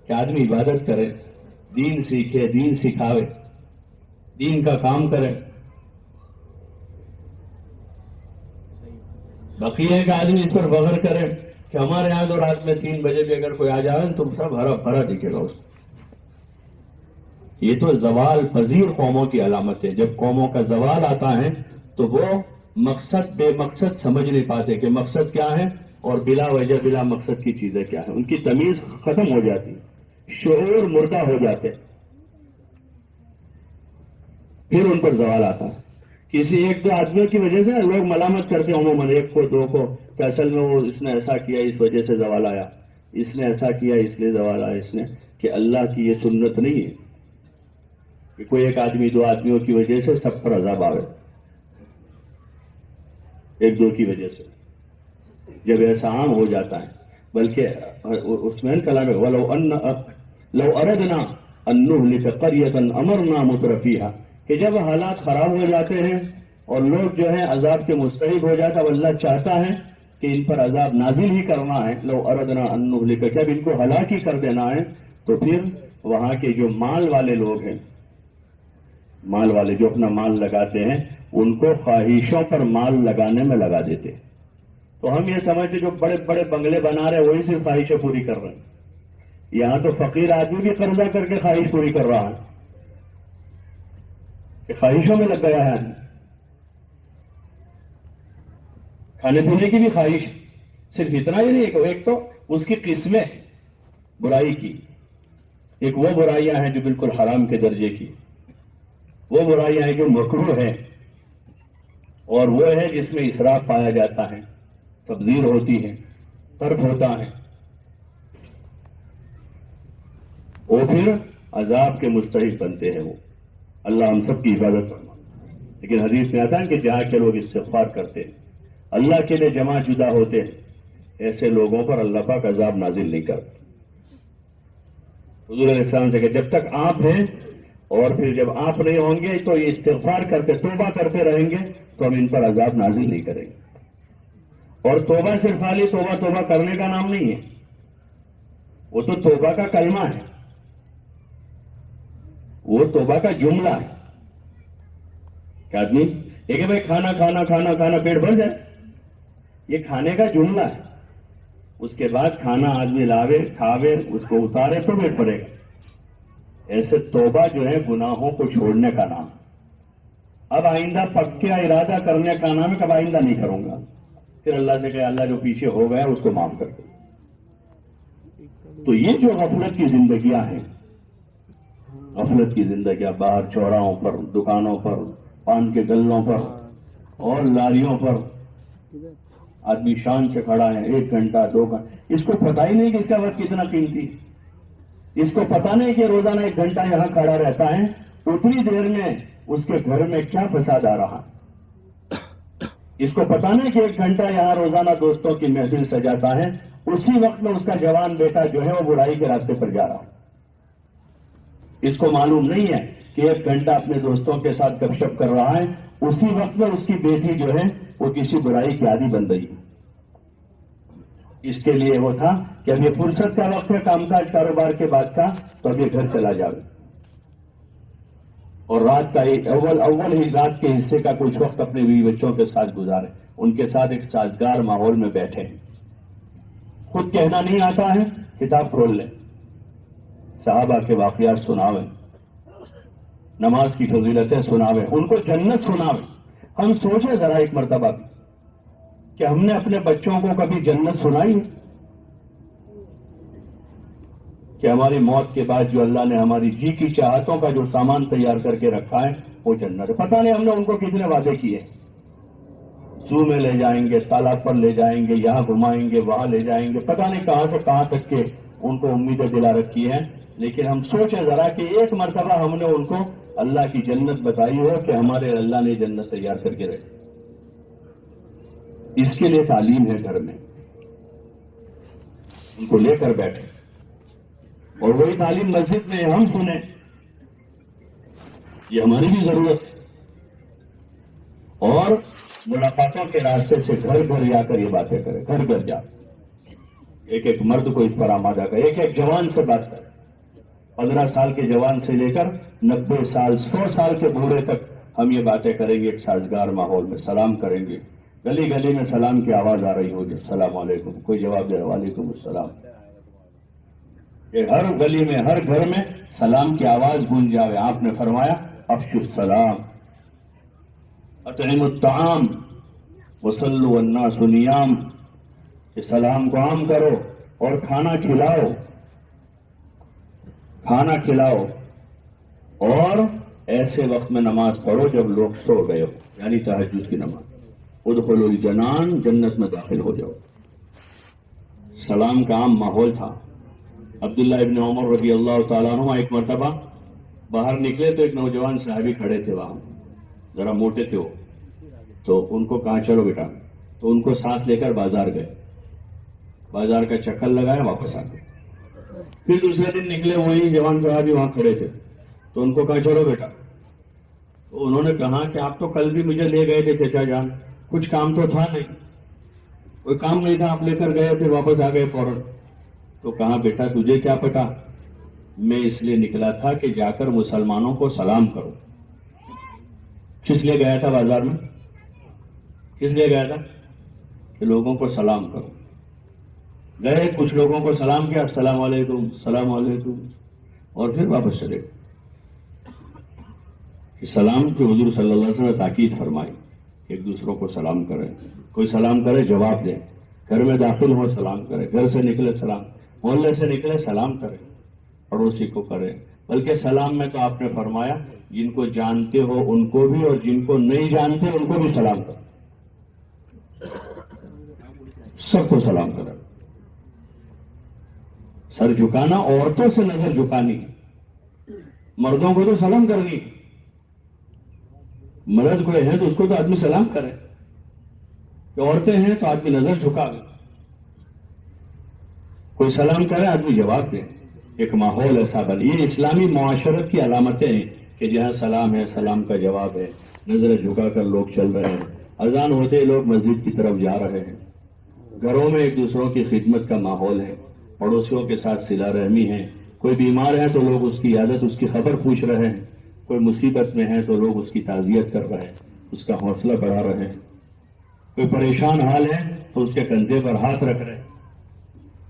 کہ آدمی عبادت کرے، دین سیکھے، دین سکھاوے، دین کا کام کرے۔ باقی ہے کہ آدمی اس پر فخر کرے کہ ہمارے یہاں تو رات میں 3 بجے بھی اگر کوئی آ جائے تو سب ہرا بھرا دکھے گا اس کو۔ یہ تو زوال پذیر قوموں کی علامت ہے۔ جب قوموں کا زوال آتا ہے تو وہ مقصد بے مقصد سمجھ نہیں پاتے کہ مقصد کیا ہے اور بلا وجہ بلا مقصد کی چیزیں کیا ہیں۔ ان کی تمیز ختم ہو جاتی، شعور مردہ ہو جاتے، پھر ان پر زوال آتا ہے۔ کسی 1-2 آدمیوں کی وجہ سے لوگ ملامت کرتے ہیں، عموماً 1 کو 2 کو، کہ اصل میں وہ اس نے ایسا کیا اس وجہ سے زوال آیا۔ اس نے ایسا کیا اس لیے زوال آیا اس نے، کہ اللہ کی یہ سنت نہیں ہے کہ کوئی ایک آدمی دو آدمیوں کی وجہ سے سب پر عذاب آئے، ایک دو کی وجہ سے جب ایسا عام ہو جاتا ہے. بلکہ اس میں کلام ہے لو اردنا ان نهلك قرية امرنا مترفيها، کہ جب حالات خراب ہو جاتے ہیں اور لوگ جو ہے عذاب کے مستحق ہو جاتا ہے، اللہ چاہتا ہے کہ ان پر عذاب نازل ہی کرنا ہے. لو اردنا ان نهلك، جب ان کو ہلاک ہی کر دینا ہے تو پھر وہاں کے جو مال والے لوگ ہیں، مال والے جو اپنا مال لگاتے ہیں، ان کو خواہشوں پر مال لگانے میں لگا دیتے. تو ہم یہ سمجھتے جو بڑے بڑے بنگلے بنا رہے ہیں وہی صرف خواہشیں پوری کر رہے ہیں. یہاں تو فقیر آدمی بھی قرضہ کر کے خواہش پوری کر رہا ہے کہ خواہشوں میں لگ گیا ہے آدمی. کھانے پینے کی بھی خواہش، صرف اتنا ہی نہیں، ایک تو اس کی قسمیں برائی کی، ایک وہ برائیاں ہیں جو بالکل حرام کے درجے کی، وہ برائیاں ہیں جو مکروہ ہے، اور وہ ہے جس میں اسراف پایا جاتا ہے، تبذیر ہوتی ہے، طرف ہوتا ہے، وہ پھر عذاب کے مستحق بنتے ہیں. وہ اللہ ہم سب کی حفاظت فرما. لیکن حدیث میں آتا ہے کہ جہاں کے لوگ استغفار کرتے ہیں، اللہ کے لیے جمع جدا ہوتے ہیں، ایسے لوگوں پر اللہ پاک عذاب نازل نہیں کرتے. حضور علیہ السلام سے کہ جب تک آپ ہیں اور پھر جب آپ نہیں ہوں گے تو یہ استغفار کرتے توبہ کرتے رہیں گے تو ہم ان پر عذاب نازل نہیں کریں گے. اور توبہ صرف خالی توبہ کرنے کا نام نہیں ہے، وہ تو توبہ کا کلمہ ہے، وہ توبہ کا جملہ ہے کہ آدمی یہ کہ بھائی کھانا کھانا کھانا کھانا پیٹ بھر جائے، یہ کھانے کا جملہ ہے. اس کے بعد کھانا آدمی لاوے کھاوے اس کو اتارے تو پیٹ بھرے گا. ایسے توبہ جو ہے گناہوں کو چھوڑنے کا نام. اب آئندہ پکا ارادہ کرنے کا نام ہے کہ اب آئندہ نہیں کروں گا، پھر اللہ سے کہے اللہ جو پیچھے ہو گیا اس کو معاف کر دے. تو یہ جو غفلت کی زندگیاں ہیں، غفلت کی زندگیاں، باہر چوراہوں پر، دکانوں پر، پان کے گلوں پر اور لاریوں پر آدمی شان سے کھڑا ہے 1 گھنٹہ 2 گھنٹہ، اس کو پتہ ہی نہیں کہ اس کا وقت کتنا قیمتی، اس کو پتہ نہیں کہ روزانہ 1 گھنٹہ یہاں کھڑا رہتا ہے، اتنی دیر میں اس کے گھر میں کیا فساد آ رہا ہے. اس کو پتہ نہیں کہ 1 گھنٹہ یہاں روزانہ دوستوں کی محفل سجاتا ہے، اسی وقت میں اس کا جوان بیٹا جو ہے وہ برائی کے راستے پر جا رہا ہے. اس کو معلوم نہیں ہے کہ 1 گھنٹہ اپنے دوستوں کے ساتھ گپ شپ کر رہا ہے، اسی وقت میں اس کی بیٹی جو ہے وہ کسی برائی کی عادی بن رہی ہے. اس کے لیے وہ تھا کہ اب یہ فرصت کا وقت ہے کام کاج کاروبار کے بعد کا، تو اب یہ گھر چلا جائے اور رات کا اول ہی رات کے حصے کا کچھ وقت اپنے بیوی بچوں کے ساتھ گزارے، ان کے ساتھ ایک سازگار ماحول میں بیٹھے. خود کہنا نہیں آتا ہے، کتاب کھول لیں، صحابہ کے واقعات سناویں، نماز کی فضیلتیں سناویں، ان کو جنت سناویں. ہم سوچیں ذرا ایک مرتبہ کہ ہم نے اپنے بچوں کو کبھی جنت سنائی ہے؟ کہ ہماری موت کے بعد جو اللہ نے ہماری جی کی چاہتوں کا جو سامان تیار کر کے رکھا ہے وہ جنت ہے. پتہ نہیں ہم نے ان کو کتنے وعدے کیے، زو میں لے جائیں گے، تالاب پر لے جائیں گے، یہاں گھمائیں گے، وہاں لے جائیں گے، پتہ نہیں کہاں سے کہاں تک کے ان کو امیدیں دلا رکھی ہیں. لیکن ہم سوچیں ذرا کہ ایک مرتبہ ہم نے ان کو اللہ کی جنت بتائی ہو کہ ہمارے اللہ نے جنت تیار کر کے رکھی. اس کے لیے تعلیم ہے گھر میں، ان کو لے کر بیٹھے اور وہی تعلیم مسجد میں ہم سنیں، یہ ہماری بھی ضرورت ہے. اور ملاقاتوں کے راستے سے گھر گھر جا کر یہ باتیں کرے، گھر گھر جا ایک ایک مرد کو اس پر آمادہ کرے، ایک ایک جوان سے بات کرے. 15 سال کے جوان سے لے کر 90 سال 100 سال کے بوڑھے تک ہم یہ باتیں کریں گے. ایک سازگار ماحول میں سلام کریں گے، گلی گلی میں سلام کی آواز آ رہی ہوگی، السلام علیکم، کوئی جواب دے رہا وعلیکم السلام. کہ ہر گلی میں ہر گھر میں سلام کی آواز گونج جاوے. آپ نے فرمایا افشوا السلام، اطعموا الطعام وصلوا والناس نیام، کہ سلام کو عام کرو اور کھانا کھلاؤ، کھانا کھلاؤ اور ایسے وقت میں نماز پڑھو جب لوگ سو گئے ہو، یعنی تہجد کی نماز. ادخلوا الجنان، جنت میں داخل ہو جاؤ. سلام کا عام ماحول تھا. عبداللہ ابن عمر رضی اللہ تعالیٰ عنہ ایک مرتبہ باہر نکلے تو ایک نوجوان صحابی کھڑے تھے وہاں, ذرا موٹے تھے وہ, تو ان کو کہا چلو بیٹا, تو ان کو ساتھ لے کر بازار گئے, بازار کا چکر لگایا, واپس آ گئے. پھر دوسرے دن نکلے, وہی جوان صحابی وہاں کھڑے تھے, تو ان کو کہا چلو بیٹا. تو انہوں نے کہا کہ آپ تو کل بھی مجھے لے گئے تھے چچا جان, کچھ کام تو تھا نہیں, کوئی کام نہیں تھا, آپ لے کر گئے پھر واپس آ گئے فوراً. تو کہا بیٹا تجھے کیا پتا, میں اس لیے نکلا تھا کہ جا کر مسلمانوں کو سلام کروں. کس لیے گیا تھا بازار میں, کس لیے گیا تھا, کہ لوگوں کو سلام کروں. گئے, کچھ لوگوں کو سلام کیا, السلام علیکم السلام علیکم, اور پھر واپس چلے. سلام کی حضور صلی اللہ علیہ وسلم نے تاکید فرمائی, ایک دوسروں کو سلام کرے, کوئی سلام کرے جواب دے, گھر میں داخل ہو سلام کرے, گھر سے نکلے سلام, محلے سے نکلے سلام کرے, پڑوسی کو کرے. بلکہ سلام میں تو آپ نے فرمایا جن کو جانتے ہو ان کو بھی, اور جن کو نہیں جانتے ان کو بھی سلام کرے, سب کو سلام کرے. سر جھکانا عورتوں سے نظر جھکانی, مردوں کو تو سلام کرنی. مرد کوئی ہے تو اس کو تو آدمی سلام کرے, کہ عورتیں ہیں تو آدمی نظر جھکا دے, کوئی سلام کرے آدمی جواب دے. ایک ماحول ایسا بنے. یہ اسلامی معاشرت کی علامتیں ہیں کہ جہاں سلام ہے سلام کا جواب ہے, نظر جھکا کر لوگ چل رہے ہیں. اذان ہوتے لوگ مسجد کی طرف جا رہے ہیں. گھروں میں ایک دوسروں کی خدمت کا ماحول ہے, پڑوسیوں کے ساتھ صلہ رحمی ہے. کوئی بیمار ہے تو لوگ اس کی عادت, اس کی خبر پوچھ رہے ہیں. کوئی مصیبت میں ہے تو لوگ اس کی تعزیت کر رہے ہیں, اس کا حوصلہ بڑھا رہے ہیں. کوئی پریشان حال ہے تو اس کے کندھے پر ہاتھ رکھ رہے ہیں.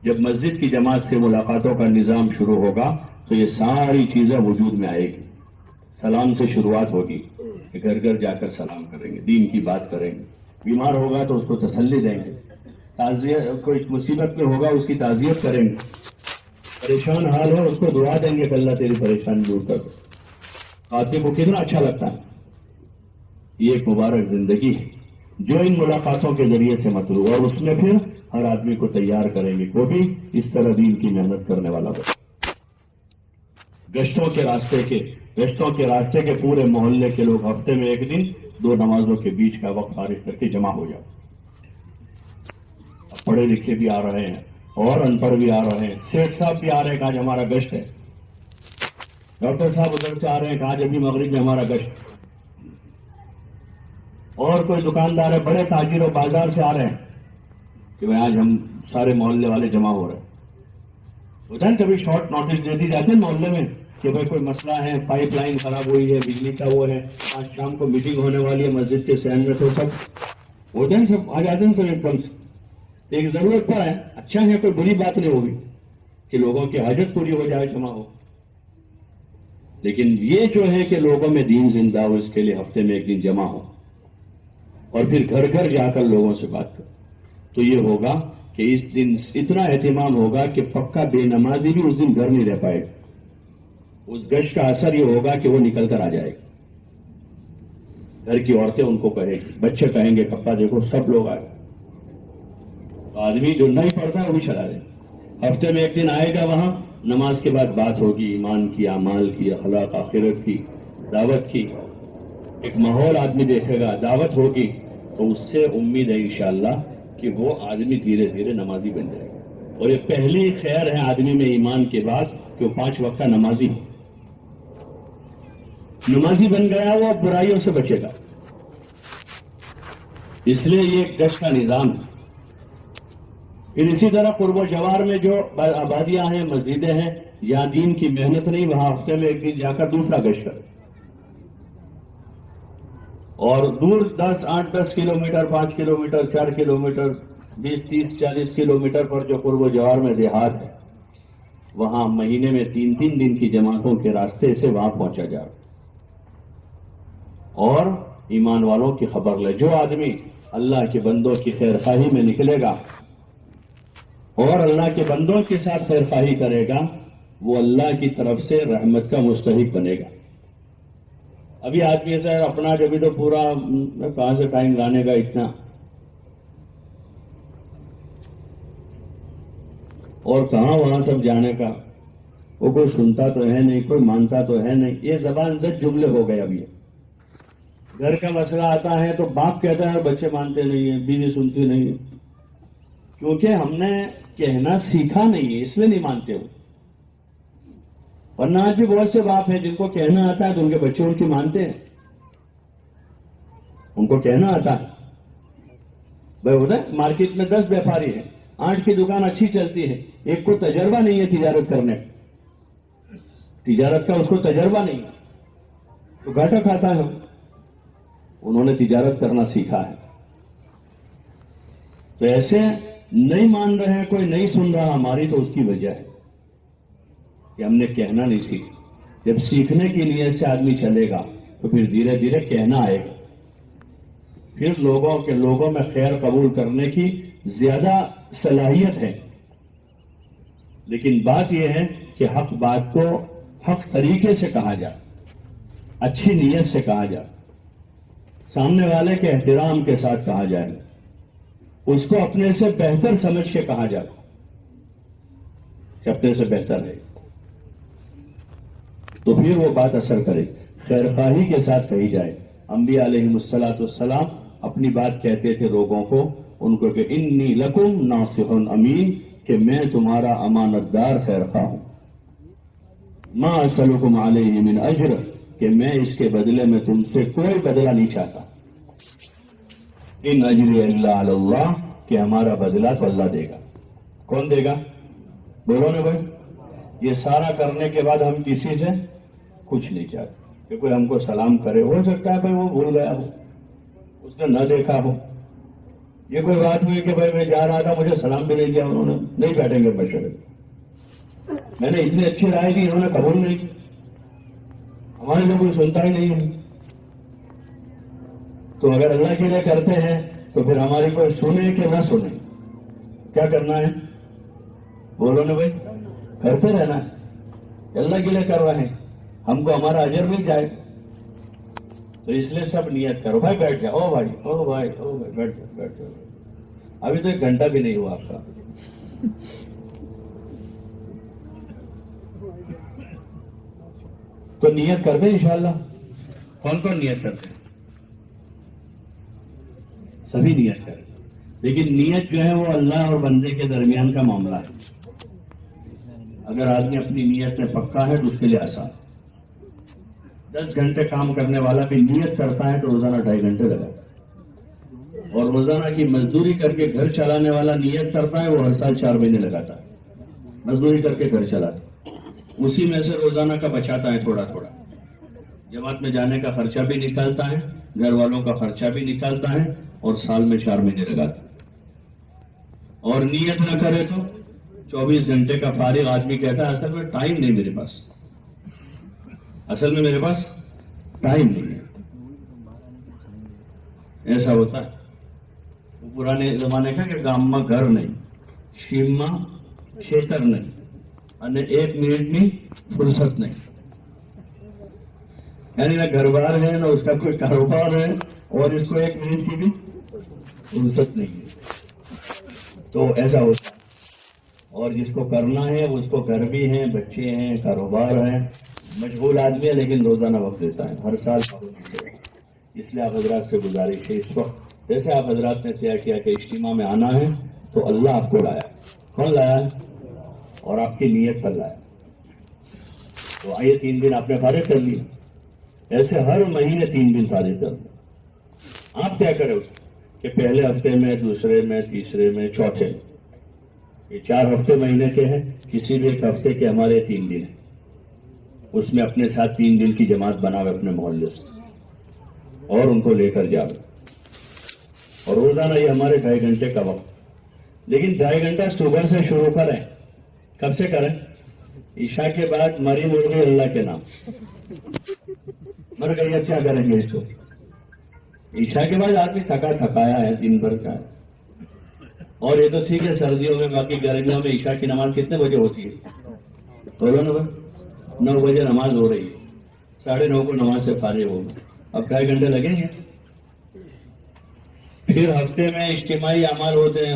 جب مسجد کی جماعت سے ملاقاتوں کا نظام شروع ہوگا تو یہ ساری چیزیں وجود میں آئے گی. سلام سے شروعات ہوگی, کہ گھر گھر جا کر سلام کریں گے, دین کی بات کریں گے. بیمار ہوگا تو اس کو تسلی دیں گے, تعزیت, کوئی مصیبت میں ہوگا اس کی تعزیت کریں گے. پریشان حال ہے اس کو دعا دیں گے کہ اللہ تیری پریشانی دور کر دے. آدمی کو کتنا اچھا لگتا ہے. یہ ایک مبارک زندگی ہے جو ان ملاقاتوں کے ذریعے سے مطلوب, اور اس میں پھر ہر آدمی کو تیار کریں گے وہ بھی اس طرح دین کی محنت کرنے والا ہو. گشتوں کے راستے کے پورے محلے کے لوگ ہفتے میں ایک دن 2 نمازوں کے بیچ کا وقت فارغ کر کے جمع ہو جاؤ. اب پڑھے لکھے بھی آ رہے ہیں اور ان پڑھ بھی آ رہے ہیں. سیٹھ صاحب بھی آ رہے ہیں کہ آج ہمارا گشت ہے, ڈاکٹر صاحب ادھر سے آ رہے ہیں کہ آج ابھی مغرب میں ہمارا گشت, اور کوئی دکاندار ہے, بڑے تاجر و بازار سے آ رہے ہیں کہ بھائی آج ہم سارے محلے والے جمع ہو رہے ہیں. ہوتا ہے کبھی شارٹ نوٹس دے دی جاتے ہیں محلے میں کہ بھائی کوئی مسئلہ ہے, پائپ لائن خراب ہوئی ہے, بجلی کا وہ ہے, آج شام کو میٹنگ ہونے والی ہے مسجد کے سین میں, تو سب ہوتے ہیں, سب آ جاتے ہیں سب ایک دم سے. ایک ضرورت پر ہے, اچھا ہے, کوئی بری بات نہیں ہوگی کہ لوگوں کی حاجت پوری ہو جائے, جمع ہو. لیکن یہ جو ہے کہ لوگوں میں دین زندہ ہو, اس کے لیے ہفتے میں ایک دن جمع ہو اور پھر گھر گھر جا کر لوگوں سے بات کرو, تو یہ ہوگا کہ اس دن اتنا اہتمام ہوگا کہ پکا بے نمازی بھی اس دن گھر نہیں رہ پائے گا. اس گشت کا اثر یہ ہوگا کہ وہ نکل کر آ جائے گی. گھر کی عورتیں ان کو کہیں گی, بچے کہیں گے پپا دیکھو سب لوگ آئے. تو آدمی جو نہیں پڑھتا ہے وہ بھی چلا جائے. ہفتے میں ایک دن آئے گا, وہاں نماز کے بعد بات ہوگی, ایمان کی, اعمال کی, اخلاق, آخرت کی, دعوت کی. ایک ماحول آدمی دیکھے گا, دعوت ہوگی, تو اس سے امید ہے انشاءاللہ کہ وہ آدمی دھیرے دھیرے نمازی بن جائے گا. اور یہ پہلی خیر ہے آدمی میں ایمان کے بعد کہ وہ 5 وقت کا نمازی ہو. نمازی بن گیا وہ برائیوں سے بچے گا. اس لیے یہ گشت کا نظام ہے. پھر اسی طرح قرب و جوار میں جو آبادیاں ہیں, مسجدیں ہیں, جہاں دین کی محنت نہیں, وہاں ہفتے میں ایک دن جا کر دوسرا گشت کرے. اور دور 8-10 کلومیٹر, 5 کلومیٹر, 4 کلومیٹر, 20, 30, 40 کلومیٹر پر جو قرب و جوار میں دیہات ہے, وہاں مہینے میں 3 دن کی جماعتوں کے راستے سے وہاں پہنچا جائے اور ایمان والوں کی خبر لے. جو آدمی اللہ کے بندوں کی خیر خواہی میں نکلے گا اور اللہ کے بندوں کے ساتھ خیر خواہی کرے گا, وہ اللہ کی طرف سے رحمت کا مستحق بنے گا. ابھی آدمی ایسا اپنا جو بھی تو پورا کہاں سے ٹائم لانے کا اتنا. اور کہاں وہاں سب جانے کا، وہ کوئی سنتا تو ہے نہیں، کوئی مانتا تو ہے نہیں. یہ زبان زد جملے ہو گئے. اب یہ گھر کا مسئلہ آتا ہے تو باپ کہتا ہے بچے مانتے نہیں ہیں، بیوی سنتی نہیں ہے، کیونکہ ہم نے کہنا سیکھا نہیں ہے، اس لیے نہیں مانتے ہو. ورنہ آج بھی بہت سے باپ ہیں جن کو کہنا آتا ہے تو ان کے بچے ان کی مانتے ہیں. ان کو کہنا آتا ہے. بھائی ادھر مارکیٹ میں 10 ویپاری ہیں، 8 کی دکان اچھی چلتی ہے، ایک کو تجربہ نہیں ہے تجارت کرنے کا، تجارت کا اس کو تجربہ نہیں ہے تو گھاٹا کھاتا ہے. انہوں نے تجارت کرنا سیکھا ہے. تو ایسے نہیں مان رہے ہیں، کوئی نہیں سن رہا ہماری، تو اس کی وجہ ہے کہ ہم نے کہنا نہیں سیکھا. جب سیکھنے کی نیت سے آدمی چلے گا تو پھر دھیرے دھیرے کہنا آئے گا، پھر لوگوں میں خیر قبول کرنے کی زیادہ صلاحیت ہے. لیکن بات یہ ہے کہ حق بات کو حق طریقے سے کہا جائے، اچھی نیت سے کہا جائے، سامنے والے کے احترام کے ساتھ کہا جائے، اس کو اپنے سے بہتر سمجھ کے کہا جائے کہ اپنے سے بہتر ہے، تو پھر وہ بات اثر کرے. خیر خواہی کے ساتھ کہی جائے. انبیاء علیہ الصلوۃ والسلام اپنی بات کہتے تھے لوگوں کو، ان کو کہ انی لکم ناصح امین، کہ میں تمہارا امانت دار خیر خواہ ہوں. ما اسألکم علیہ من اجر، کہ میں اس کے بدلے میں تم سے کوئی بدلہ نہیں چاہتا. ان اجری الا علی اللہ، کہ ہمارا بدلہ تو اللہ دے گا. کون دے گا؟ بولو نا بھائی. یہ سارا کرنے کے بعد ہم کسی سے کچھ نہیں چاہتے کہ کوئی ہم کو سلام کرے. ہو سکتا ہے بھائی وہ بھول گیا ہو، اس نے نہ دیکھا ہو. یہ کوئی بات ہوئی کہ بھائی میں جا رہا تھا مجھے سلام بھی نہیں دیا انہوں نے، نہیں بیٹھیں گے مشورے. میں نے اتنی اچھی رائے دی، انہوں نے قبول نہیں کی. ہمارے لیے کوئی سنتا ہی نہیں ہے. تو اگر اللہ کے لیے کرتے ہیں تو پھر ہماری کوئی سنے کہ نہ سنے، کیا کرنا ہے؟ بولو نا بھائی. کرتے رہنا ہے. اللہ کے لیے کر رہے ہیں، ہم کو ہمارا اجر مل جائے. تو اس لیے سب نیت کرو. بھائی بیٹھ جاؤ، او بھائی او بھائی او بھائی بیٹھ جاؤ بیٹھ جاؤ. ابھی تو 1 گھنٹہ بھی نہیں ہوا آپ کا. تو نیت کرتے انشاءاللہ. کون کون نیت کرتے ہیں؟ سبھی نیت کریں. لیکن نیت جو ہے وہ اللہ اور بندے کے درمیان کا معاملہ ہے. اگر آدمی اپنی نیت میں پکا ہے تو اس کے لیے آسان. 10 گھنٹے کام کرنے والا بھی نیت کرتا ہے تو روزانہ 2.5 گھنٹے لگاتا ہے. اور روزانہ کی مزدوری کر کے گھر چلانے والا نیت کرتا ہے، وہ ہر سال 4 مہینے لگاتا ہے مزدوری کر کے گھر چلاتا ہے. اسی میں سے روزانہ کا بچاتا ہے تھوڑا تھوڑا. جماعت میں جانے کا خرچہ بھی نکالتا ہے، گھر والوں کا خرچہ بھی نکالتا ہے، اور سال میں 4 مہینے لگاتا ہے. اور نیت نہ کرے تو 24 گھنٹے کا فارغ آدمی کہتا ہے اصل میں ٹائم نہیں میرے پاس، اصل میں میرے پاس ٹائم نہیں ہے. ایسا ہوتا ہے. پرانے زمانے کا کہ گام میں گھر نہیں، شیم میں کھیتر نہیں، અને 1 منٹ میں فرصت نہیں. یعنی نہ گھر بار ہے نہ اس کا کوئی کاروبار ہے، اور اس کو 1 منٹ کی بھی فرصت نہیں ہے. تو ایسا ہوتا ہے. اور جس کو کرنا ہے اس کو گھر بھی ہیں، بچے ہیں، کاروبار ہے، مشغول آدمی ہے، لیکن روزانہ وقت دیتا ہے. ہر سال اس لیے آپ حضرات سے گزارش ہے، اس وقت جیسے آپ حضرات نے طے کیا کہ اجتماع میں آنا ہے تو اللہ آپ کو لایا. کون لایا؟ اور آپ کی نیت پر لایا. تو آئیے 3 دن آپ نے فارغ کر لیے. ایسے ہر مہینے 3 دن فارغ کر لیں. آپ کیا کریں اس کہ پہلے ہفتے میں، دوسرے میں، تیسرے میں، چوتھے میں. یہ 4 ہفتے مہینے کے ہیں. کسی بھی ایک ہفتے کے ہمارے 3 دن ہیں. اس میں اپنے ساتھ 3 دن کی جماعت بناوے اپنے محلے سے، اور ان کو لے کر جاؤ. اور روزانہ یہ ہمارے 2.5 گھنٹے کا وقت. لیکن 2.5 گھنٹہ صبح سے شروع کریں. کب سے کریں؟ عشاء کے بعد مری مرغی اللہ کے نام. مر گئی اب کیا کریں گے اس کو؟ عشاء کے بعد آدمی تھکایا ہے دن بھر کا. اور یہ تو ٹھیک ہے سردیوں میں، باقی گرمیوں میں عشاء کی نماز کتنے بجے ہوتی ہے؟ بولو نا بھائی. 9 بجے نماز ہو رہی ہے، 9:30 کو نماز سے فارغ ہوگا. اب 2.5 گھنٹے لگیں گے. پھر ہفتے میں اجتماعی اعمال ہوتے ہیں،